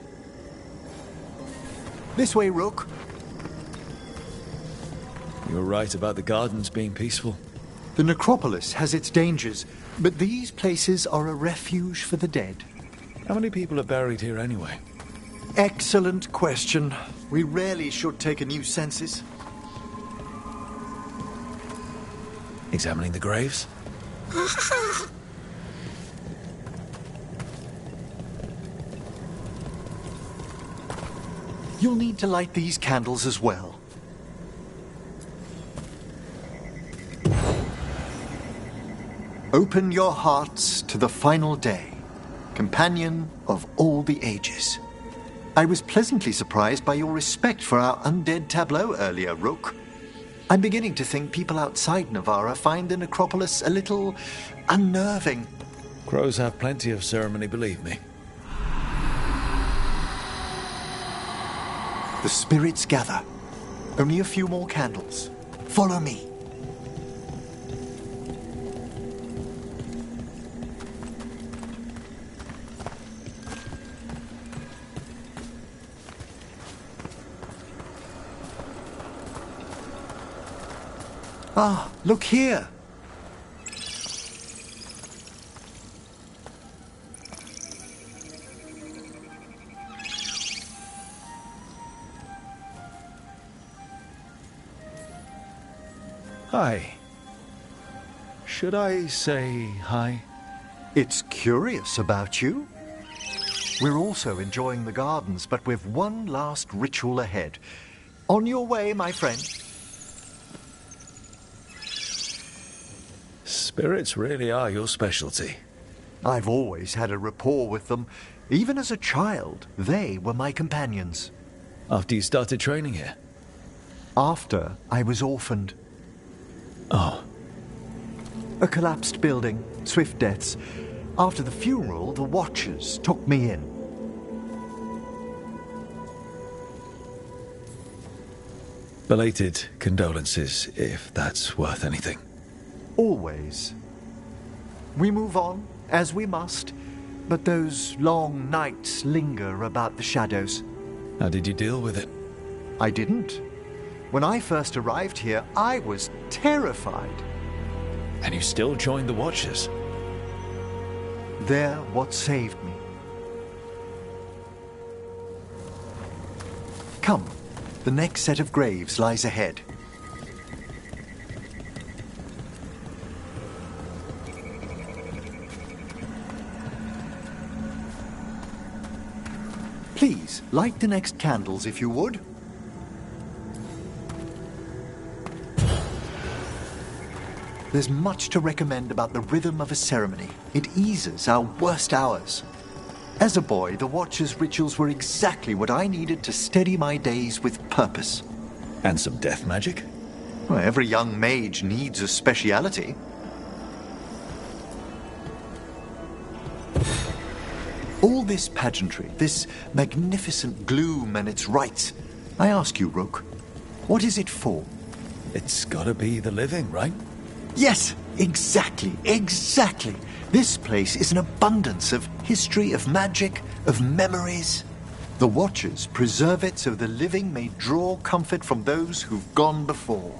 This way, Rook. You're right about the gardens being peaceful. The necropolis has its dangers, but these places are a refuge for the dead. How many people are buried here anyway? Excellent question. We rarely should take a new census. Examining the graves? You'll need to light these candles as well. Open your hearts to the final day, companion of all the ages. I was pleasantly surprised by your respect for our undead tableau earlier, Rook. I'm beginning to think people outside Navarra find the necropolis a little unnerving. Crows have plenty of ceremony, believe me. The spirits gather. Only a few more candles. Follow me. Ah, look here. Hi. Should I say hi? It's curious about you. We're also enjoying the gardens, but with one last ritual ahead. On your way, my friend. Spirits really are your specialty. I've always had a rapport with them. Even as a child, they were my companions. After you started training here? After I was orphaned. Oh. A collapsed building, swift deaths. After the funeral, the Watchers took me in. Belated condolences, if that's worth anything. Always. We move on, as we must, but those long nights linger about the shadows. How did you deal with it? I didn't. When I first arrived here, I was terrified. And you still joined the Watchers? They're what saved me. Come, the next set of graves lies ahead. Please, light the next candles if you would. There's much to recommend about the rhythm of a ceremony. It eases our worst hours. As a boy, the Watcher's rituals were exactly what I needed to steady my days with purpose. And some death magic? Well, every young mage needs a speciality. All this pageantry, this magnificent gloom and its rites, I ask you, Rook, what is it for? It's gotta be the living, right? Yes, exactly. This place is an abundance of history, of magic, of memories. The Watchers preserve it so the living may draw comfort from those who've gone before.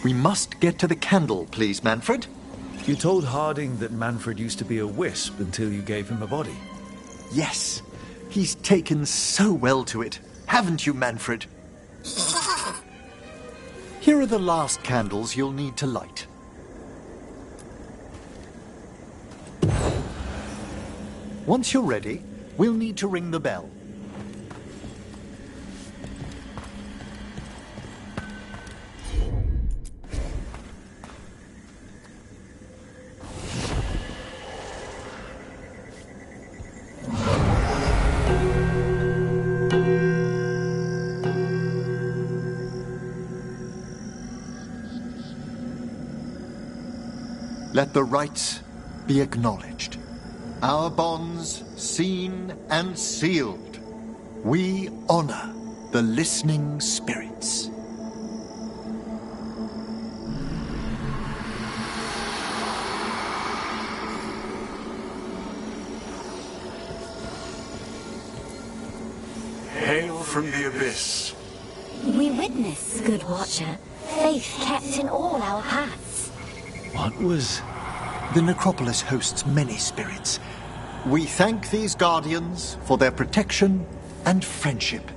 We must get to the candle, please, Manfred. You told Harding that Manfred used to be a wisp until you gave him a body. Yes, he's taken so well to it. Haven't you, Manfred? Here are the last candles you'll need to light. Once you're ready, we'll need to ring the bell. Let the rites be acknowledged. Our bonds seen and sealed. We honor the listening spirits. Hail from the abyss. We witness, good Watcher, faith kept in all our paths. What was... The necropolis hosts many spirits. We thank these guardians for their protection and friendship.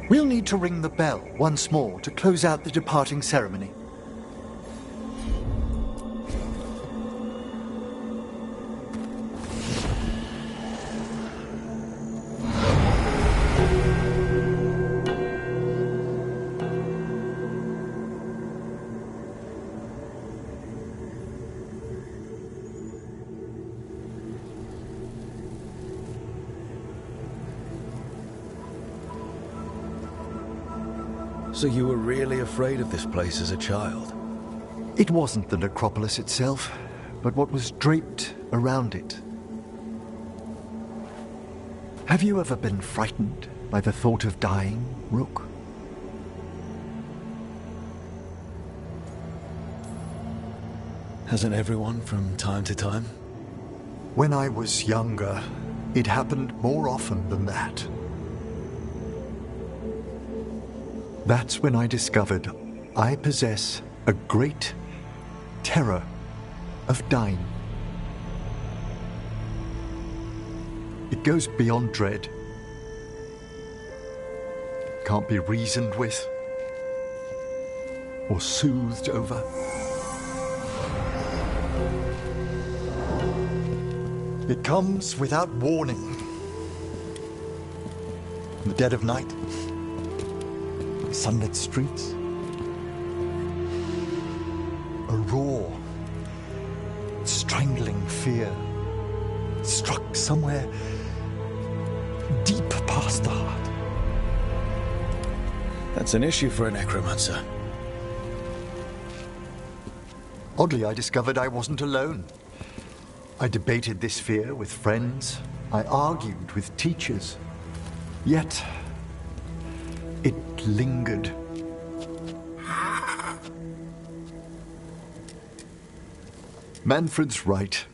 We'll need to ring the bell once more to close out the departing ceremony. So you were really afraid of this place as a child? It wasn't the necropolis itself, but what was draped around it. Have you ever been frightened by the thought of dying, Rook? Hasn't everyone from time to time? When I was younger, it happened more often than that. That's when I discovered I possess a great terror of dying. It goes beyond dread. It can't be reasoned with or soothed over. It comes without warning. In the dead of night. Sunlit streets. A raw, strangling fear struck somewhere deep past the heart. That's an issue for a necromancer. Oddly, I discovered I wasn't alone. I debated this fear with friends. I argued with teachers. Yet, it lingered. Manfred's right.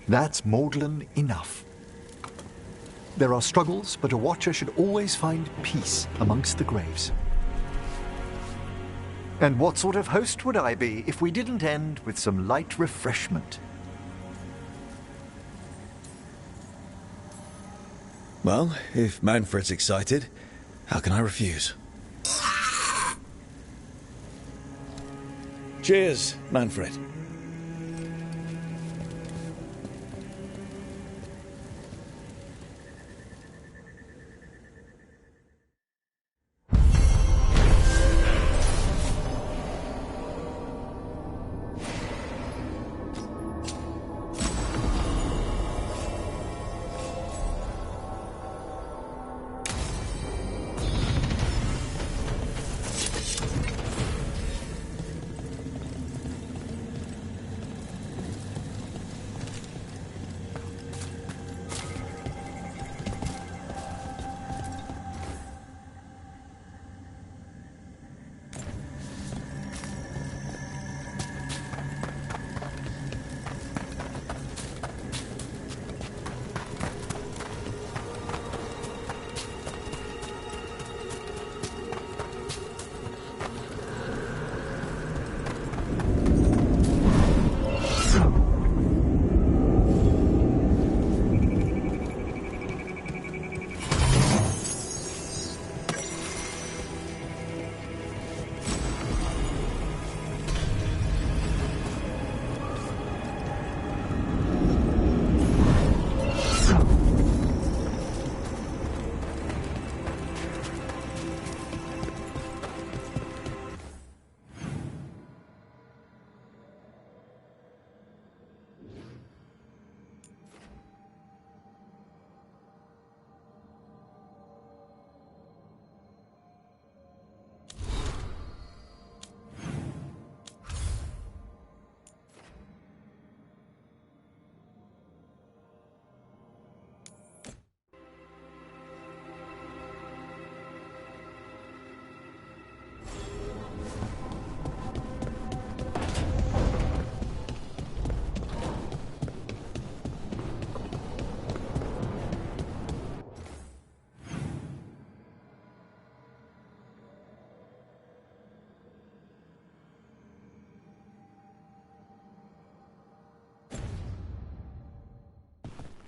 That's maudlin enough. There are struggles, but a Watcher should always find peace amongst the graves. And what sort of host would I be if we didn't end with some light refreshment? Well, if Manfred's excited, how can I refuse? Cheers, Manfred.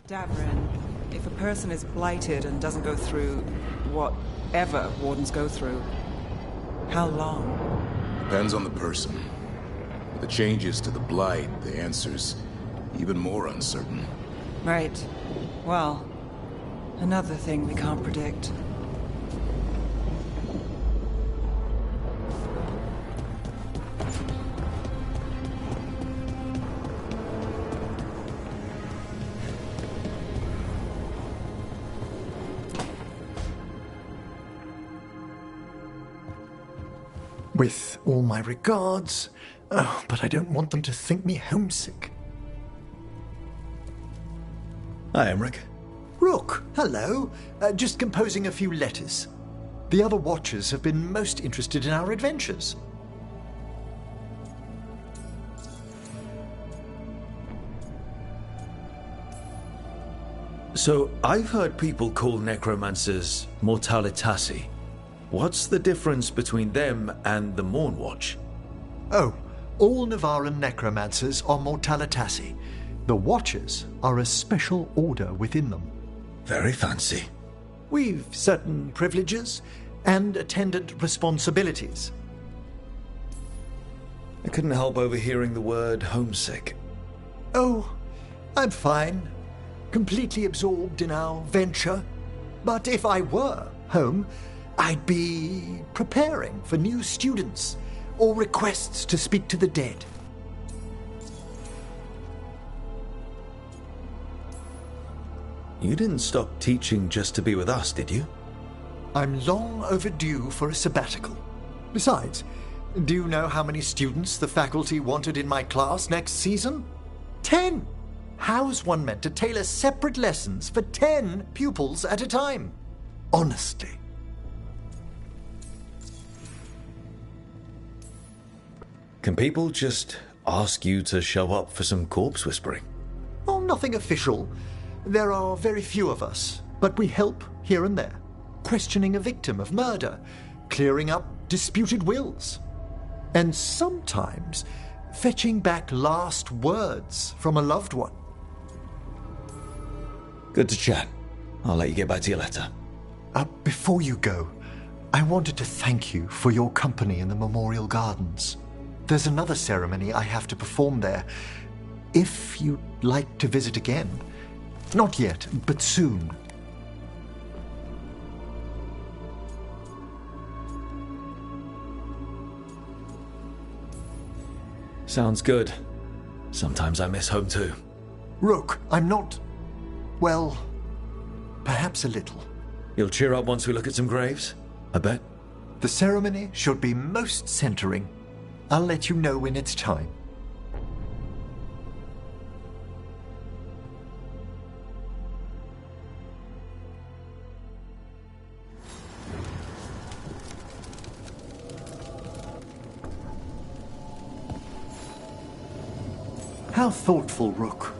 Davrin, if a person is blighted and doesn't go through whatever wardens go through, how long? Depends on the person. With the changes to the blight, the answer's even more uncertain. Right. Well, another thing we can't predict. With all my regards, but I don't want them to think me homesick. Hi, Emmerich. Rook, hello. Just composing a few letters. The other Watchers have been most interested in our adventures. So, I've heard people call necromancers mortalitasi. What's the difference between them and the Mornwatch? Oh, all Navaran necromancers are mortalitasi. The Watchers are a special order within them. Very fancy. We've certain privileges and attendant responsibilities. I couldn't help overhearing the word homesick. Oh, I'm fine. Completely absorbed in our venture. But if I were home, I'd be preparing for new students or requests to speak to the dead. You didn't stop teaching just to be with us, did you? I'm long overdue for a sabbatical. Besides, do you know how many students the faculty wanted in my class next season? 10! How's one meant to tailor separate lessons for 10 pupils at a time? Honestly. Can people just ask you to show up for some corpse whispering? Oh, nothing official. There are very few of us, but we help here and there. Questioning a victim of murder, clearing up disputed wills, and sometimes fetching back last words from a loved one. Good to chat. I'll let you get back to your letter. Before you go, I wanted to thank you for your company in the Memorial Gardens. There's another ceremony I have to perform there. If you'd like to visit again. Not yet, but soon. Sounds good. Sometimes I miss home too. Rook, I'm not... well, perhaps a little. You'll cheer up once we look at some graves, I bet. The ceremony should be most centering. I'll let you know when it's time. How thoughtful, Rook.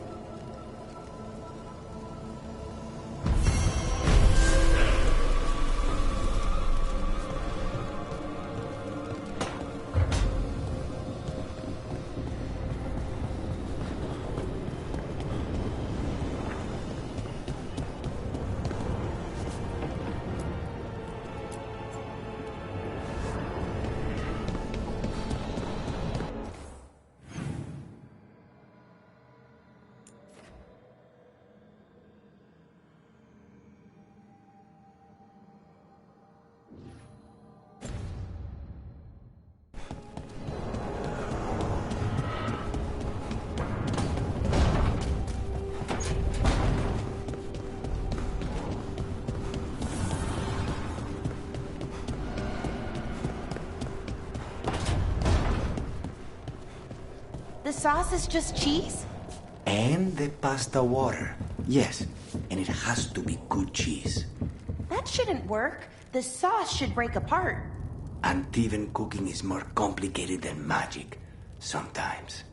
The sauce is just cheese? And the pasta water. Yes, and it has to be good cheese. That shouldn't work. The sauce should break apart. Antivan cooking is more complicated than magic, sometimes.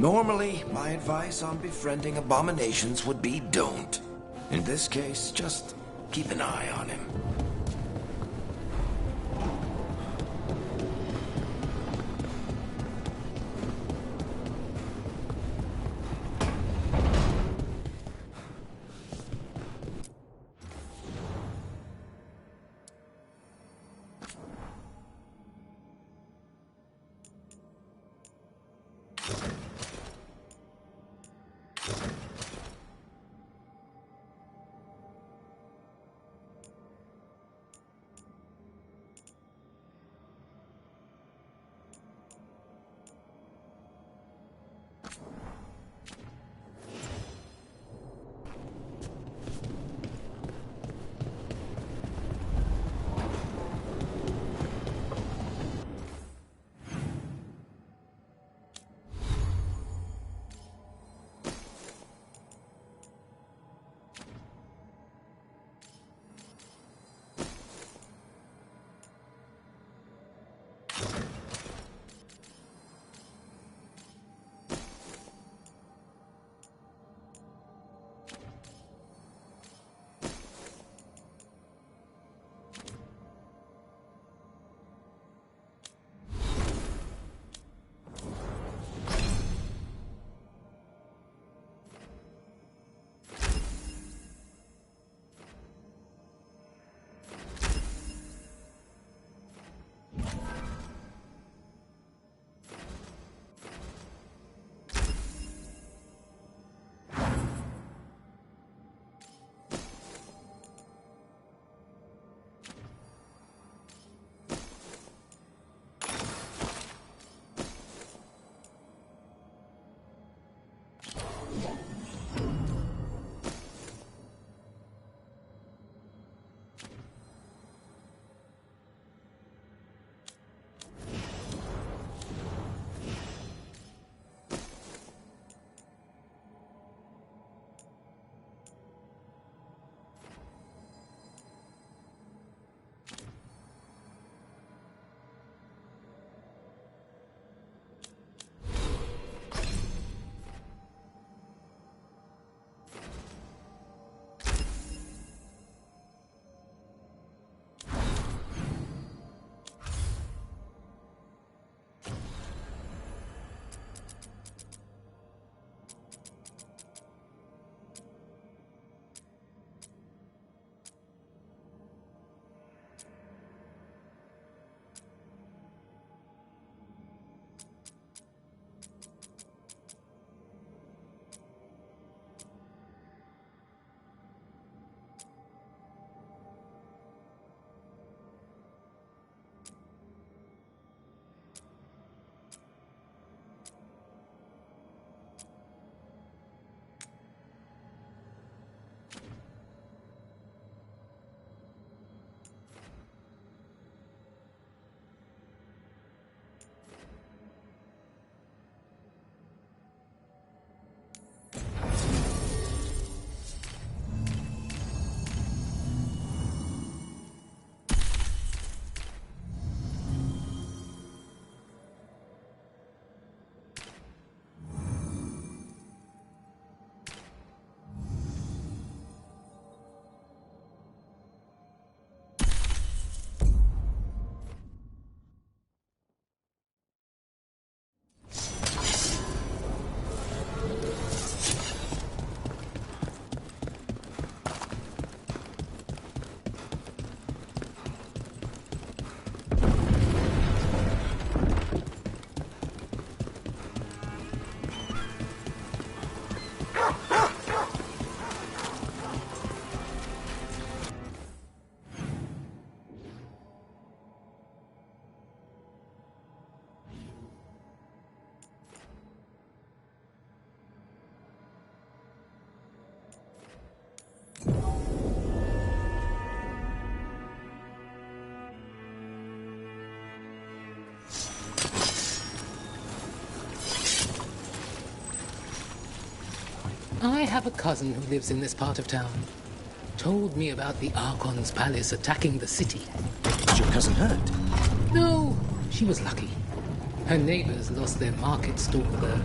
Normally, my advice on befriending abominations would be don't. In this case, just keep an eye on him. I have a cousin who lives in this part of town. Told me about the Archon's palace attacking the city. Was your cousin hurt? No, she was lucky. Her neighbors lost their market stall there.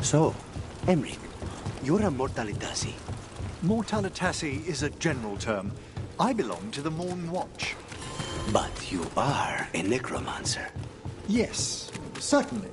So, Emric, you're a Mortalitasi. Mortalitasi is a general term. I belong to the Morn Watch. But you are a necromancer. Yes, certainly.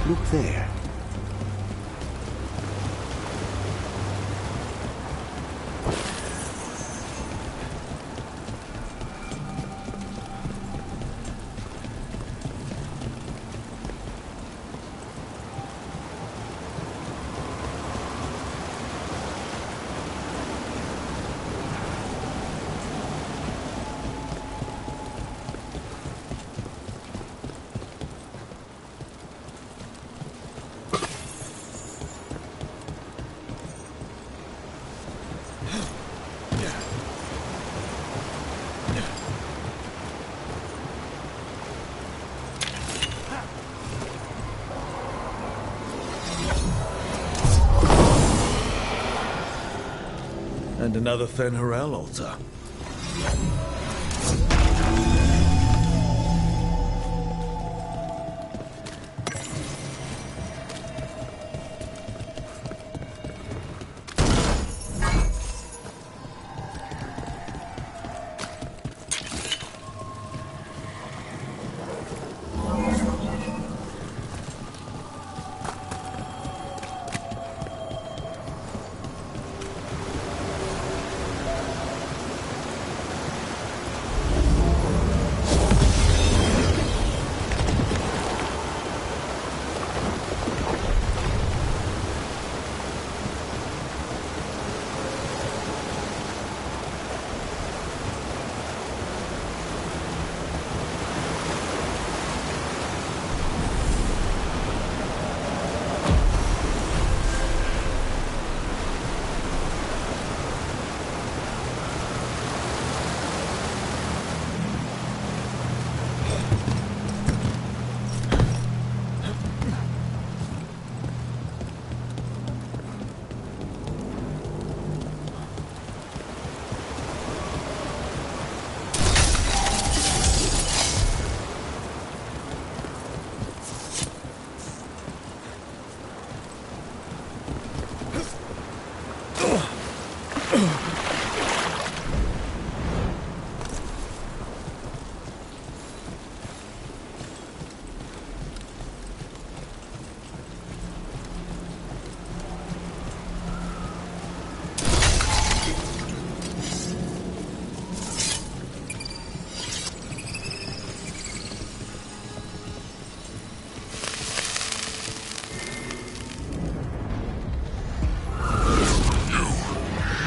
Look there. And another Fen'Harel altar.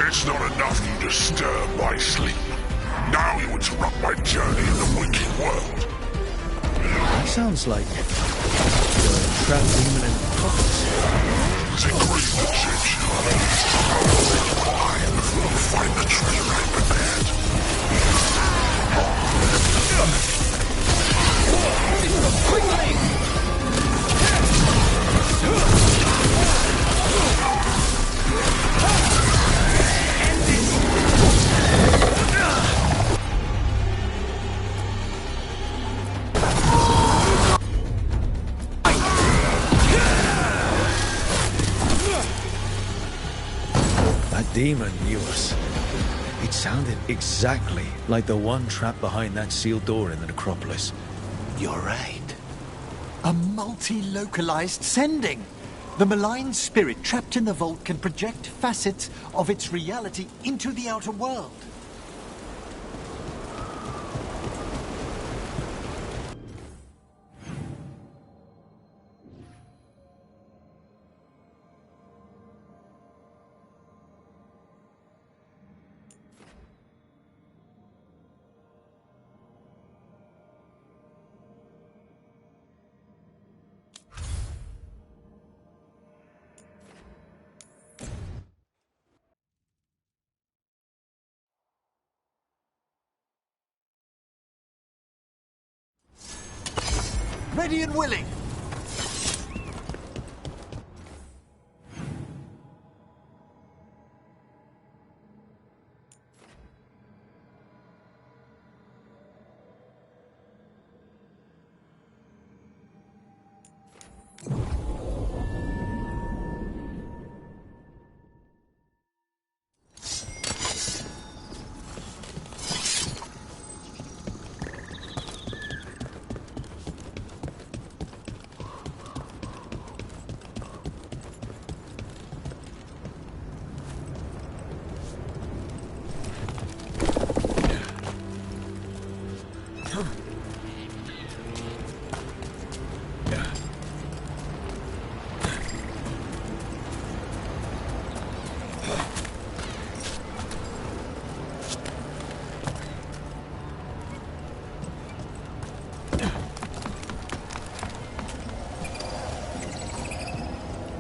It's not enough you disturb my sleep. Now you interrupt my journey in the waking world. That sounds like you're a trapped demon in the prophets. Is it grief that shapes you? Why before you find the treasure I prepared? Quickly! That demon knew us. It sounded exactly like the one trapped behind that sealed door in the necropolis. You're right. A multi-localized sending! The malign spirit trapped in the vault can project facets of its reality into the outer world. Ready and willing!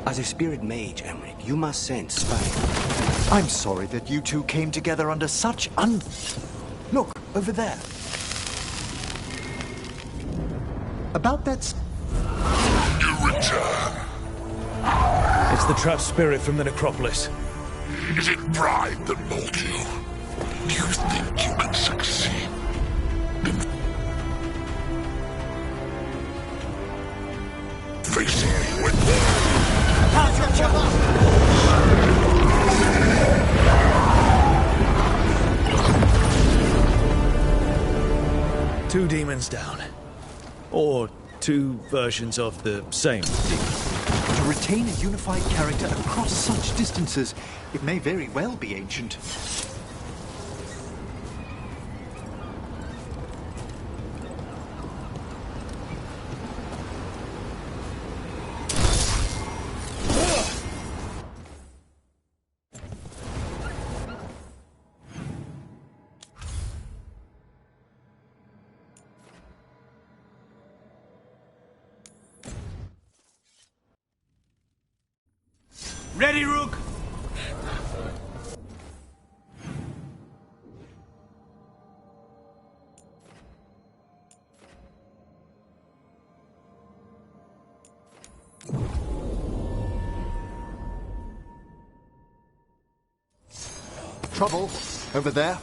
As a spirit mage, Emmerich, you must sense spite. I'm sorry that you two came together under such Look, over there. About that... You return. It's the trapped spirit from the necropolis. Is it pride that molded you? Do you think you can succeed? Facing me with... How's your chopper? Two demons down. Or two versions of the same demon. To retain a unified character across such distances, it may very well be ancient. Ready, Rook? Trouble over there.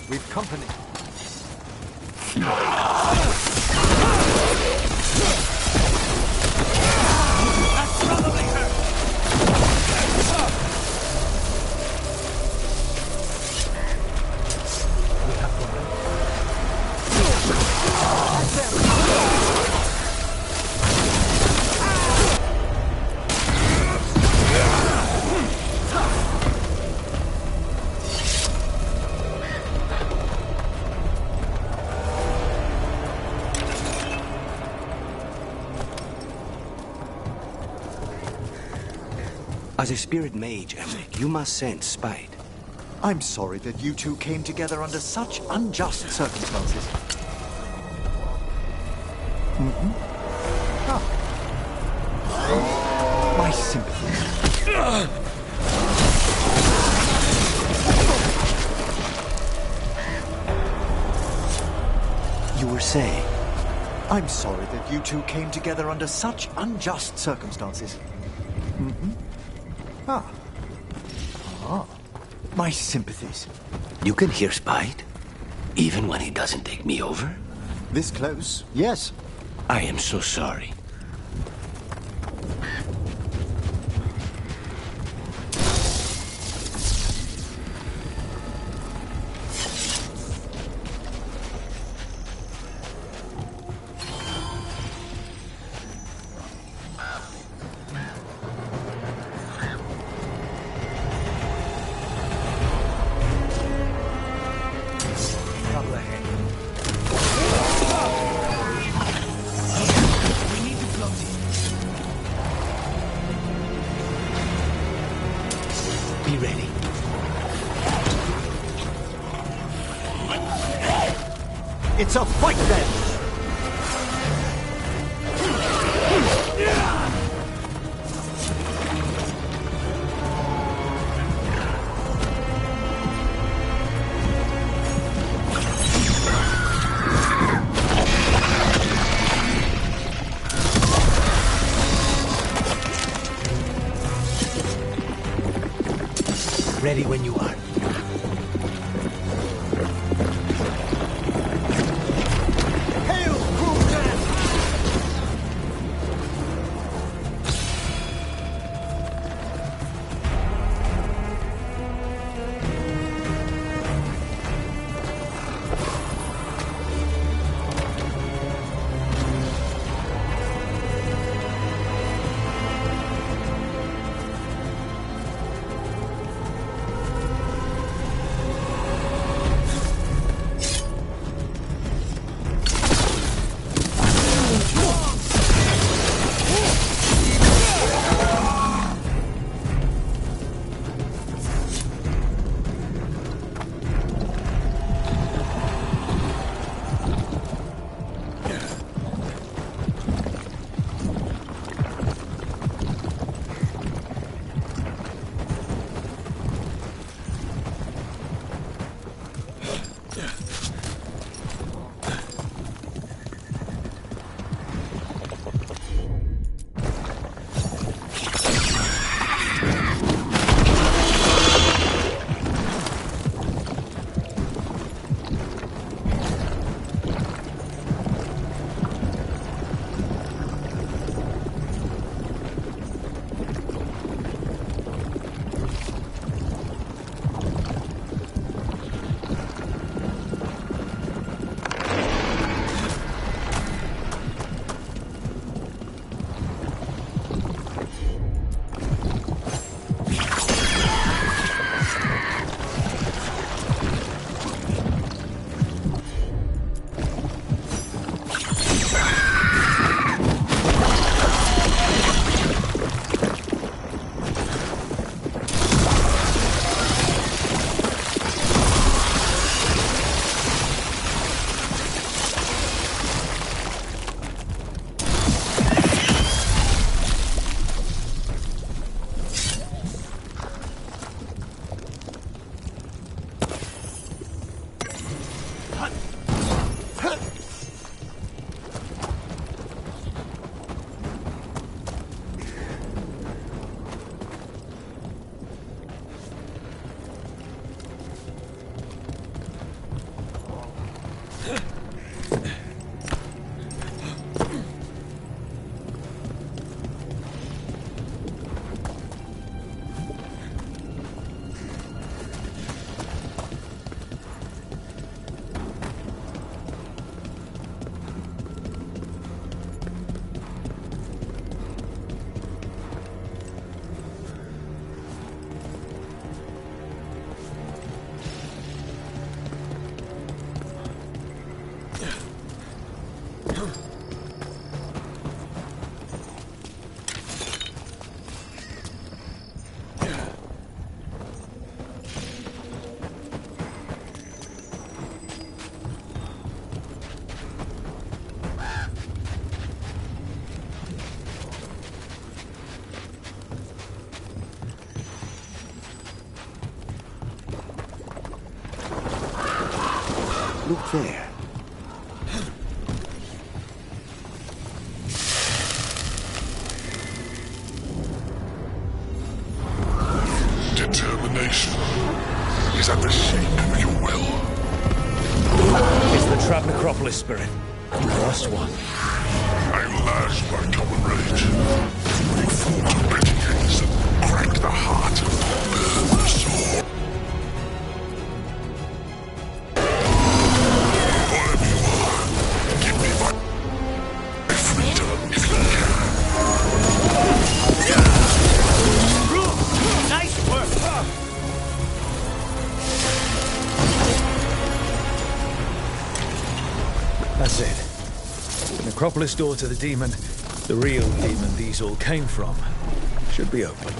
We've company. That's probably her! As a spirit mage, Emmerich, you must sense spite. I'm sorry that you two came together under such unjust circumstances. My sympathies. You were saying? I'm sorry that you two came together under such unjust circumstances. My sympathies. You can hear spite? Even when he doesn't take me over? This close, yes. I am so sorry. Be ready. It's a fight then! Ready when you are. Hail, cruel death! Look there. Determination is at the shape of your will. It's the Trap Necropolis spirit. Last one. I lashed my common rage. We fought to bitter gaze and cracked the heart, burn the soul. Whatever you are, give me my freedom if you can. Nice work! That's it. The necropolis door to the demon, the real demon these all came from, should be open.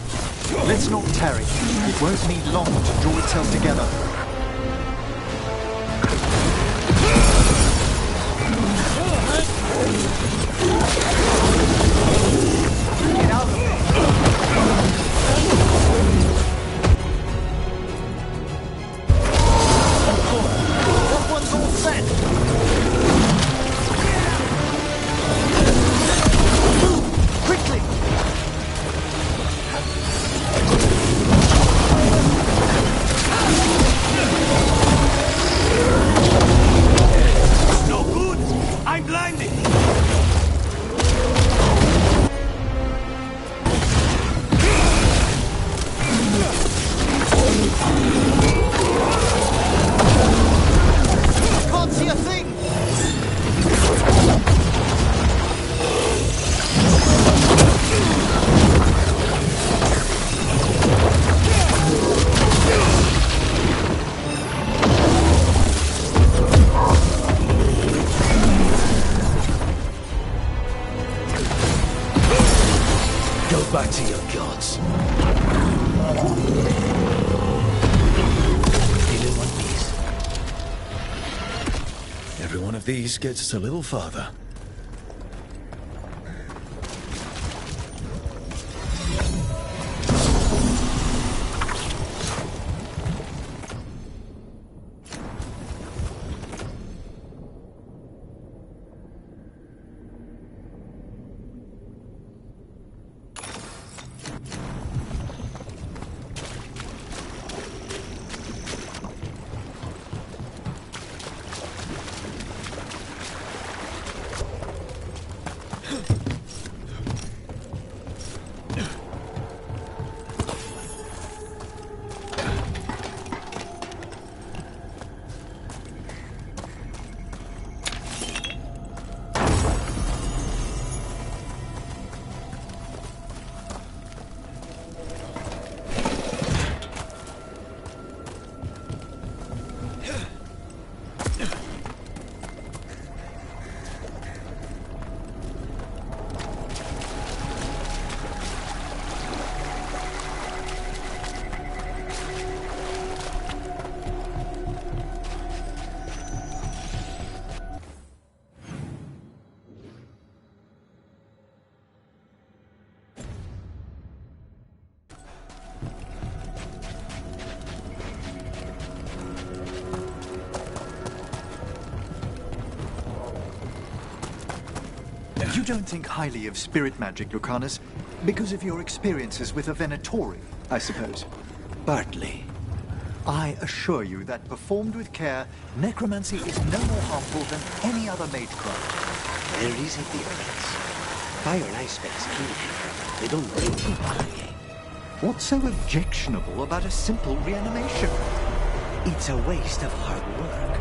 Let's not tarry. It won't need long to draw itself together. Get out of there! That one's all set! Quickly! No good! I'm blinded! Can't see a thing! Go back to your gods. Still in one piece. Every one of these gets us a little farther. You don't think highly of spirit magic, Lucanus, because of your experiences with a Venatori, I suppose? Partly. I assure you that performed with care, necromancy is no more harmful than any other magecraft. There is a difference. Fire and ice spells kill you. They don't bring you back. What's so objectionable about a simple reanimation? It's a waste of hard work.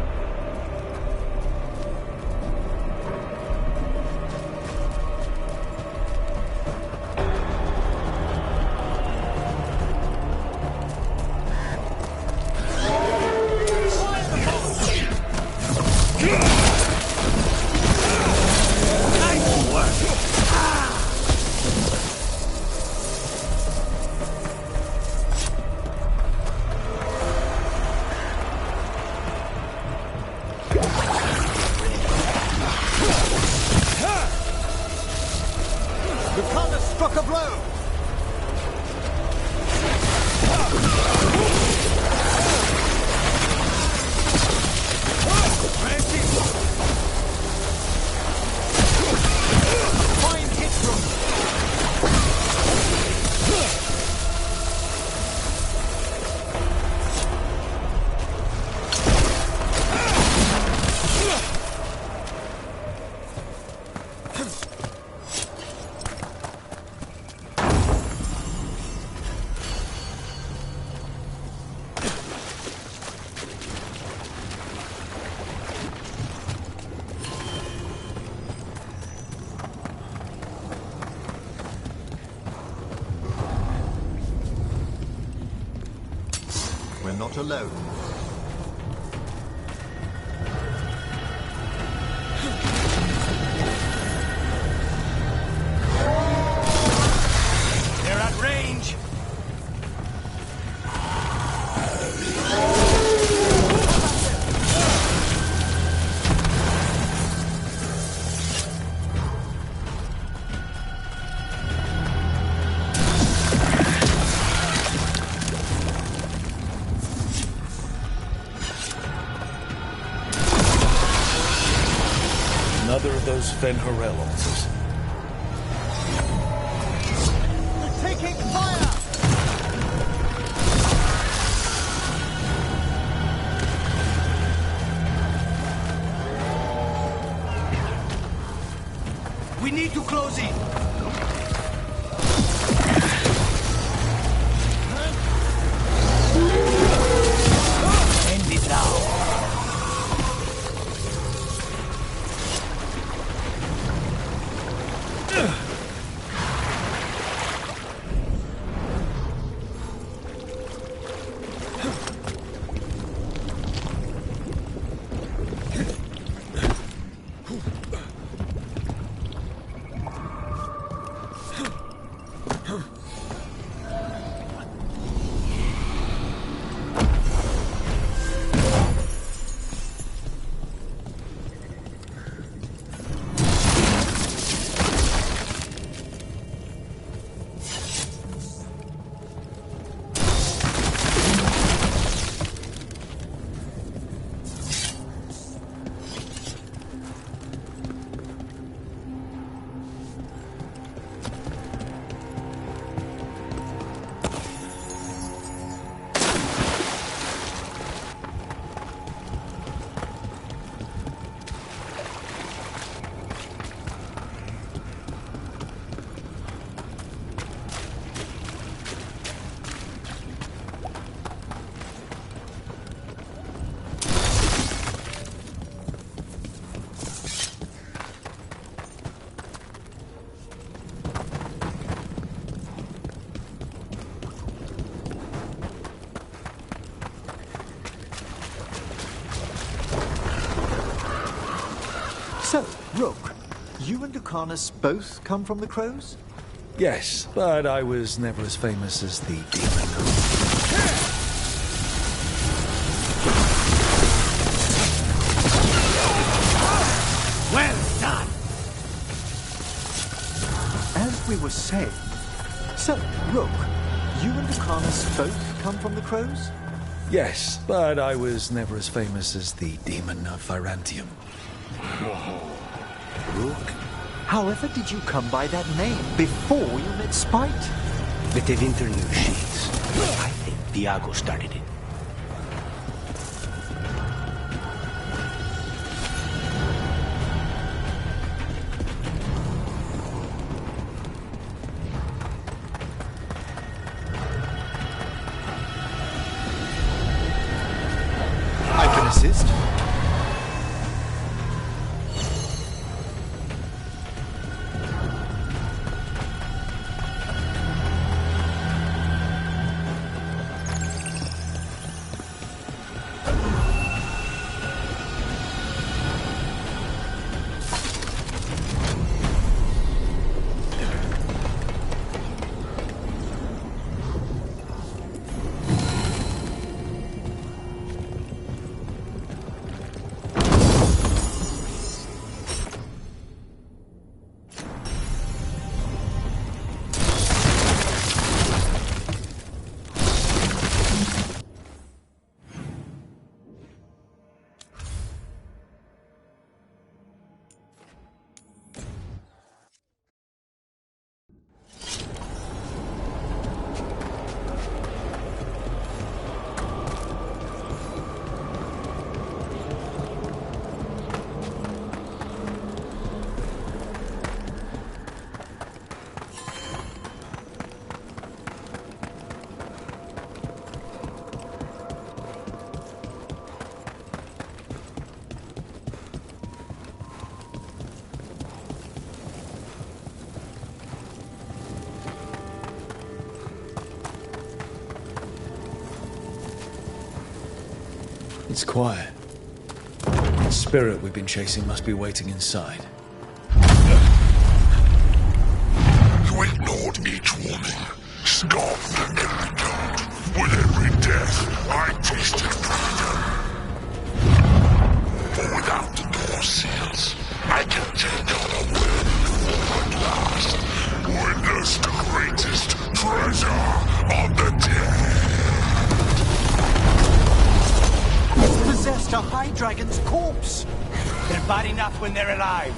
not alone. They're at range. Another of those Fen'Harel altars. They're taking fire! We need to close in. End it now. So, Rook, you and Lucanus both come from the Crows? Yes, but I was never as famous as the demon. Well done! As we were saying, so, Rook, you and Lucanus both come from the Crows? Yes, but I was never as famous as the demon of Virantium. Rook, however did you come by that name before you met Spite? The Tevinter knew sheets. I think Diago started it. I can assist. It's quiet. The spirit we've been chasing must be waiting inside. You ignored each warning, scoffed at every guard. With every death, I tasted freedom. For without the door seals, I can take on a will before at last. Witness the greatest treasure of the dead. It's possessed a High Dragon's corpse. They're bad enough when they're alive.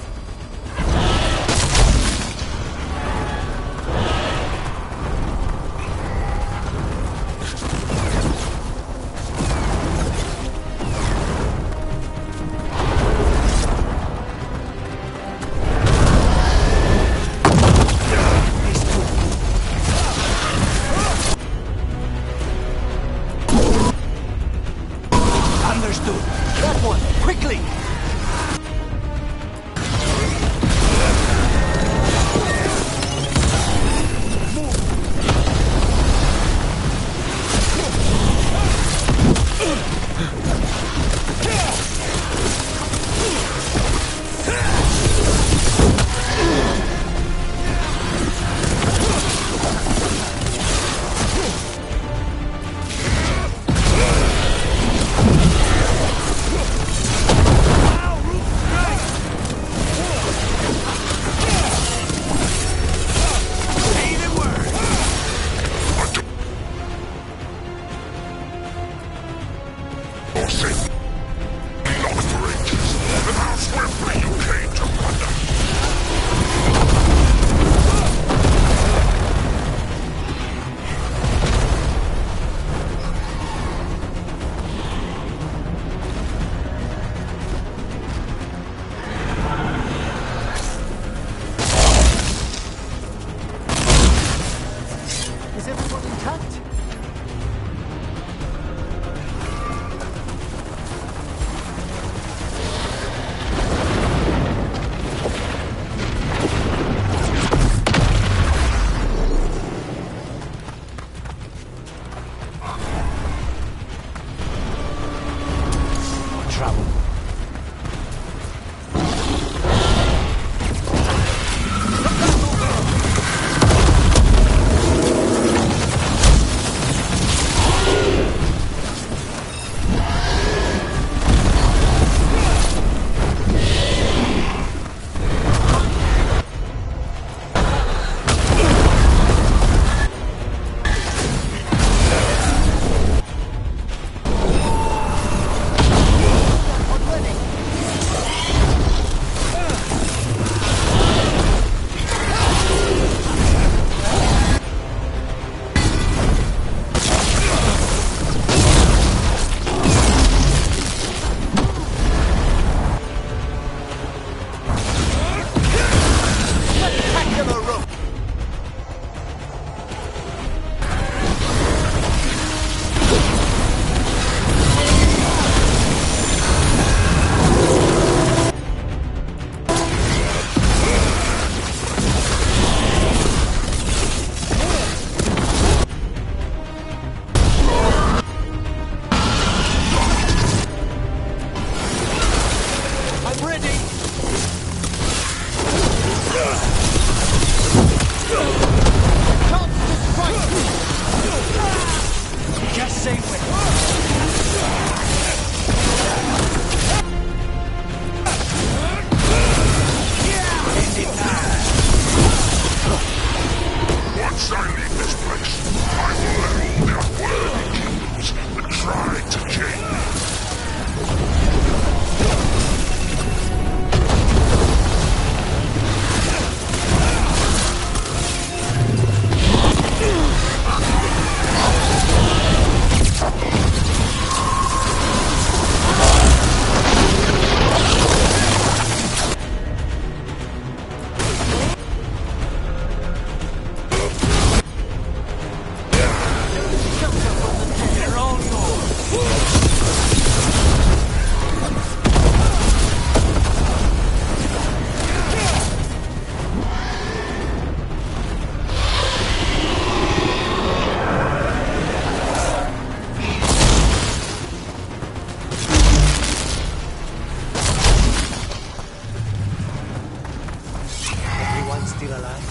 still alive?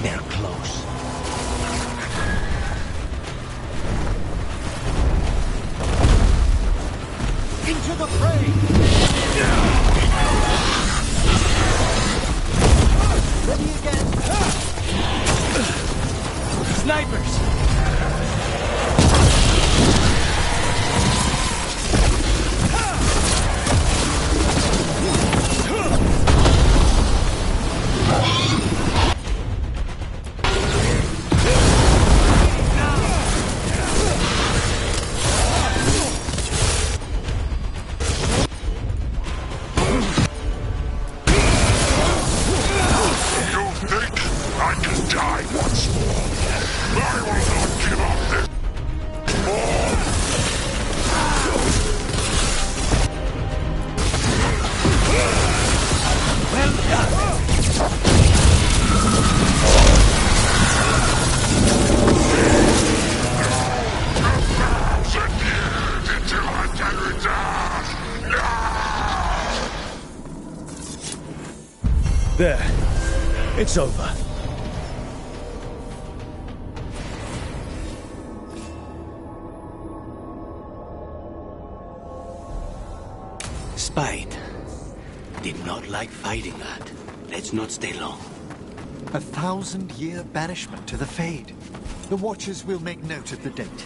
They're close. Into the fray! Ready again! Snipers! There. It's over. Spite did not like fighting that. Let's not stay long. 1,000-year banishment to the Fade. The Watchers will make note of the date.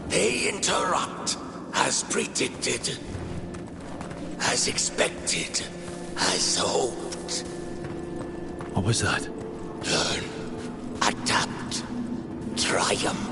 They interrupt, as predicted, as expected, as hoped. What was that? Learn, adapt, triumph.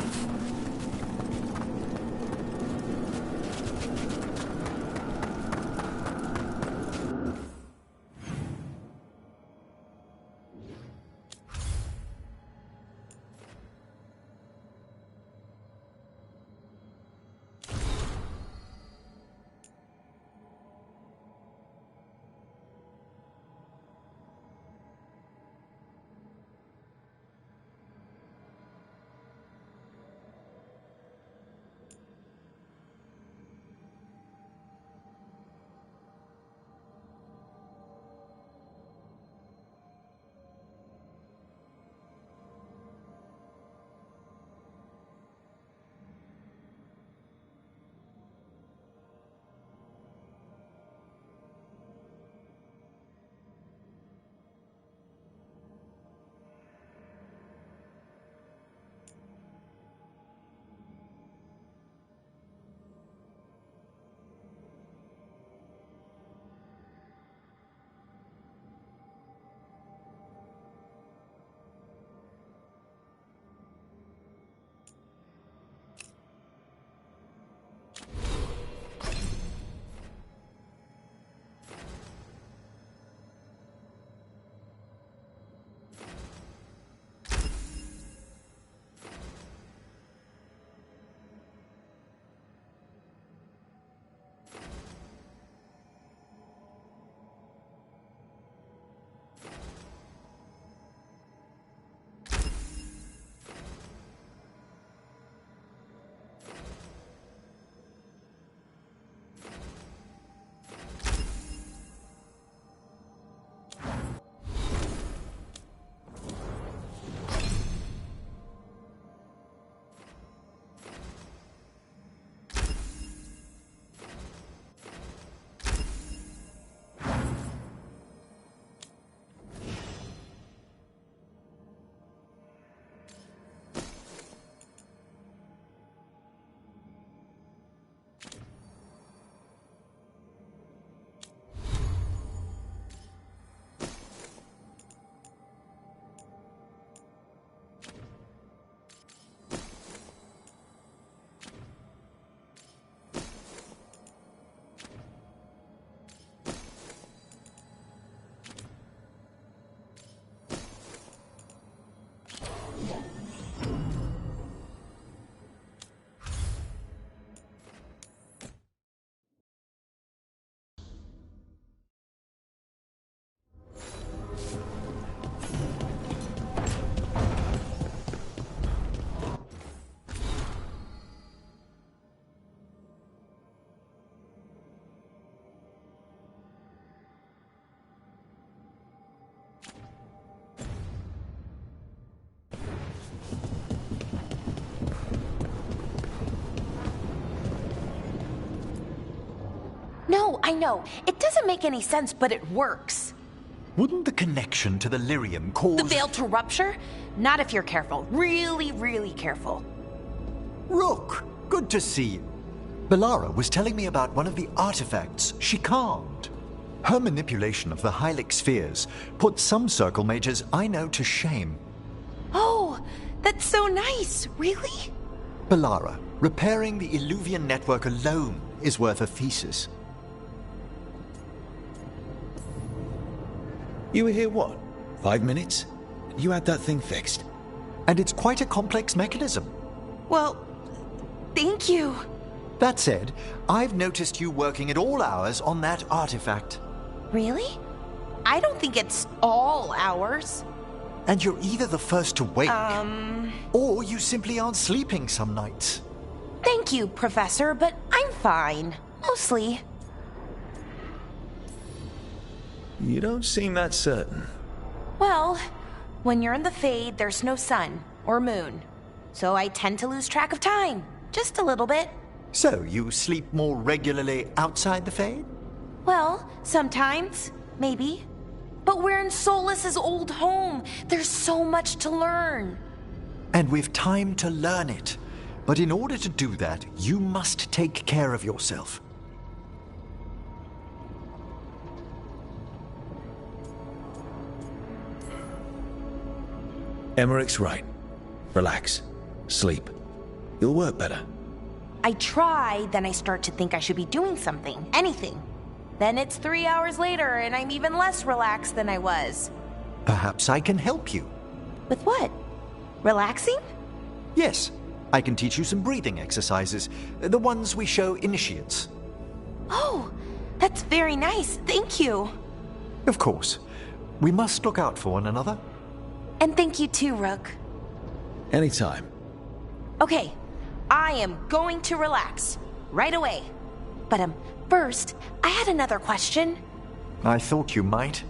I know. It doesn't make any sense, but it works. Wouldn't the connection to the lyrium cause... The veil to rupture? Not if you're careful. Really, really careful. Rook, good to see you. Belara was telling me about one of the artifacts she calmed. Her manipulation of the Hylic spheres put some circle mages I know to shame. Oh, that's so nice. Really? Belara, repairing the Illuvian network alone is worth a thesis. You were here, what, 5 minutes? You had that thing fixed. And it's quite a complex mechanism. Well, thank you. That said, I've noticed you working at all hours on that artifact. Really? I don't think it's all hours. And you're either the first to wake, or you simply aren't sleeping some nights. Thank you, Professor, but I'm fine. Mostly. You don't seem that certain. Well, when you're in the Fade, there's no sun or moon. So I tend to lose track of time. Just a little bit. So, you sleep more regularly outside the Fade? Well, sometimes. Maybe. But we're in Solus's old home. There's so much to learn. And we've time to learn it. But in order to do that, you must take care of yourself. Emmerich's right. Relax. Sleep. You'll work better. I try, then I start to think I should be doing something. Anything. Then it's 3 hours later, and I'm even less relaxed than I was. Perhaps I can help you. With what? Relaxing? Yes. I can teach you some breathing exercises. The ones we show initiates. Oh, that's very nice. Thank you. Of course. We must look out for one another. And thank you too, Rook. Anytime. Okay. I am going to relax. Right away. But, first, I had another question. I thought you might.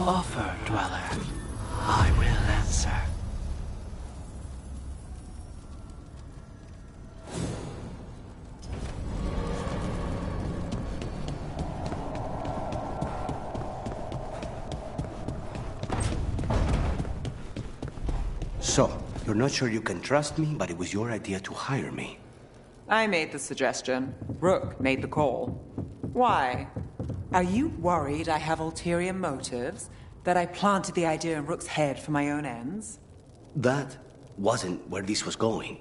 Offer, Dweller. I will answer. So, you're not sure you can trust me, but it was your idea to hire me. I made the suggestion. Rook made the call. Why? Are you worried I have ulterior motives? That I planted the idea in Rook's head for my own ends? That wasn't where this was going.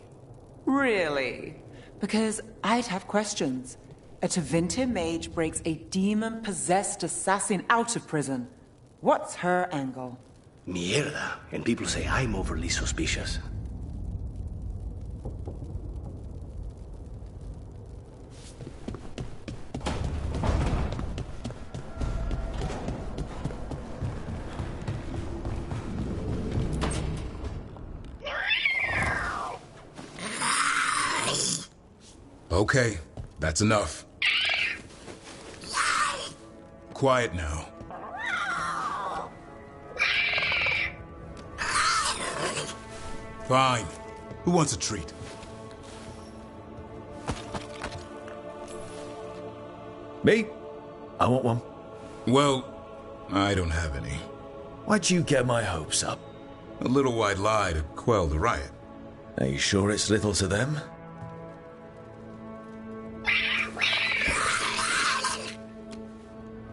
Really? Because I'd have questions. A Tevinter mage breaks a demon-possessed assassin out of prison. What's her angle? Mierda. And people say I'm overly suspicious. Okay, that's enough. Quiet now. Fine. Who wants a treat? Me? I want one. Well, I don't have any. Why'd you get my hopes up? A little white lie to quell the riot. Are you sure it's little to them?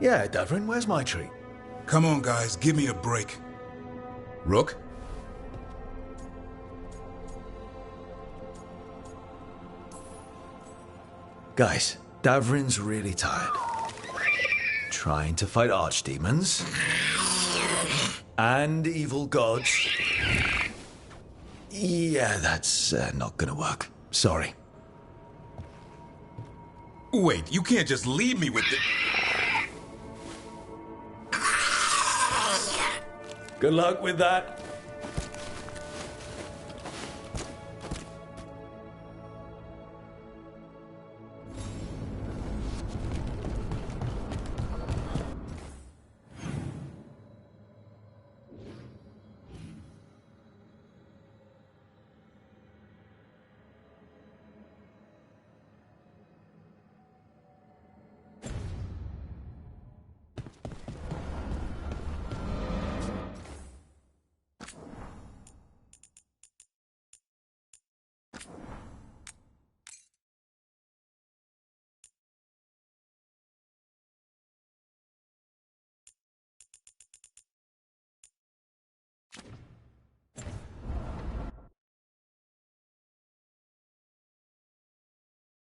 Yeah, Davrin, where's my treat? Come on, guys, give me a break. Rook? Guys, Davrin's really tired. Trying to fight archdemons? And evil gods? Yeah, that's not gonna work. Sorry. Wait, you can't just leave me with it. Good luck with that.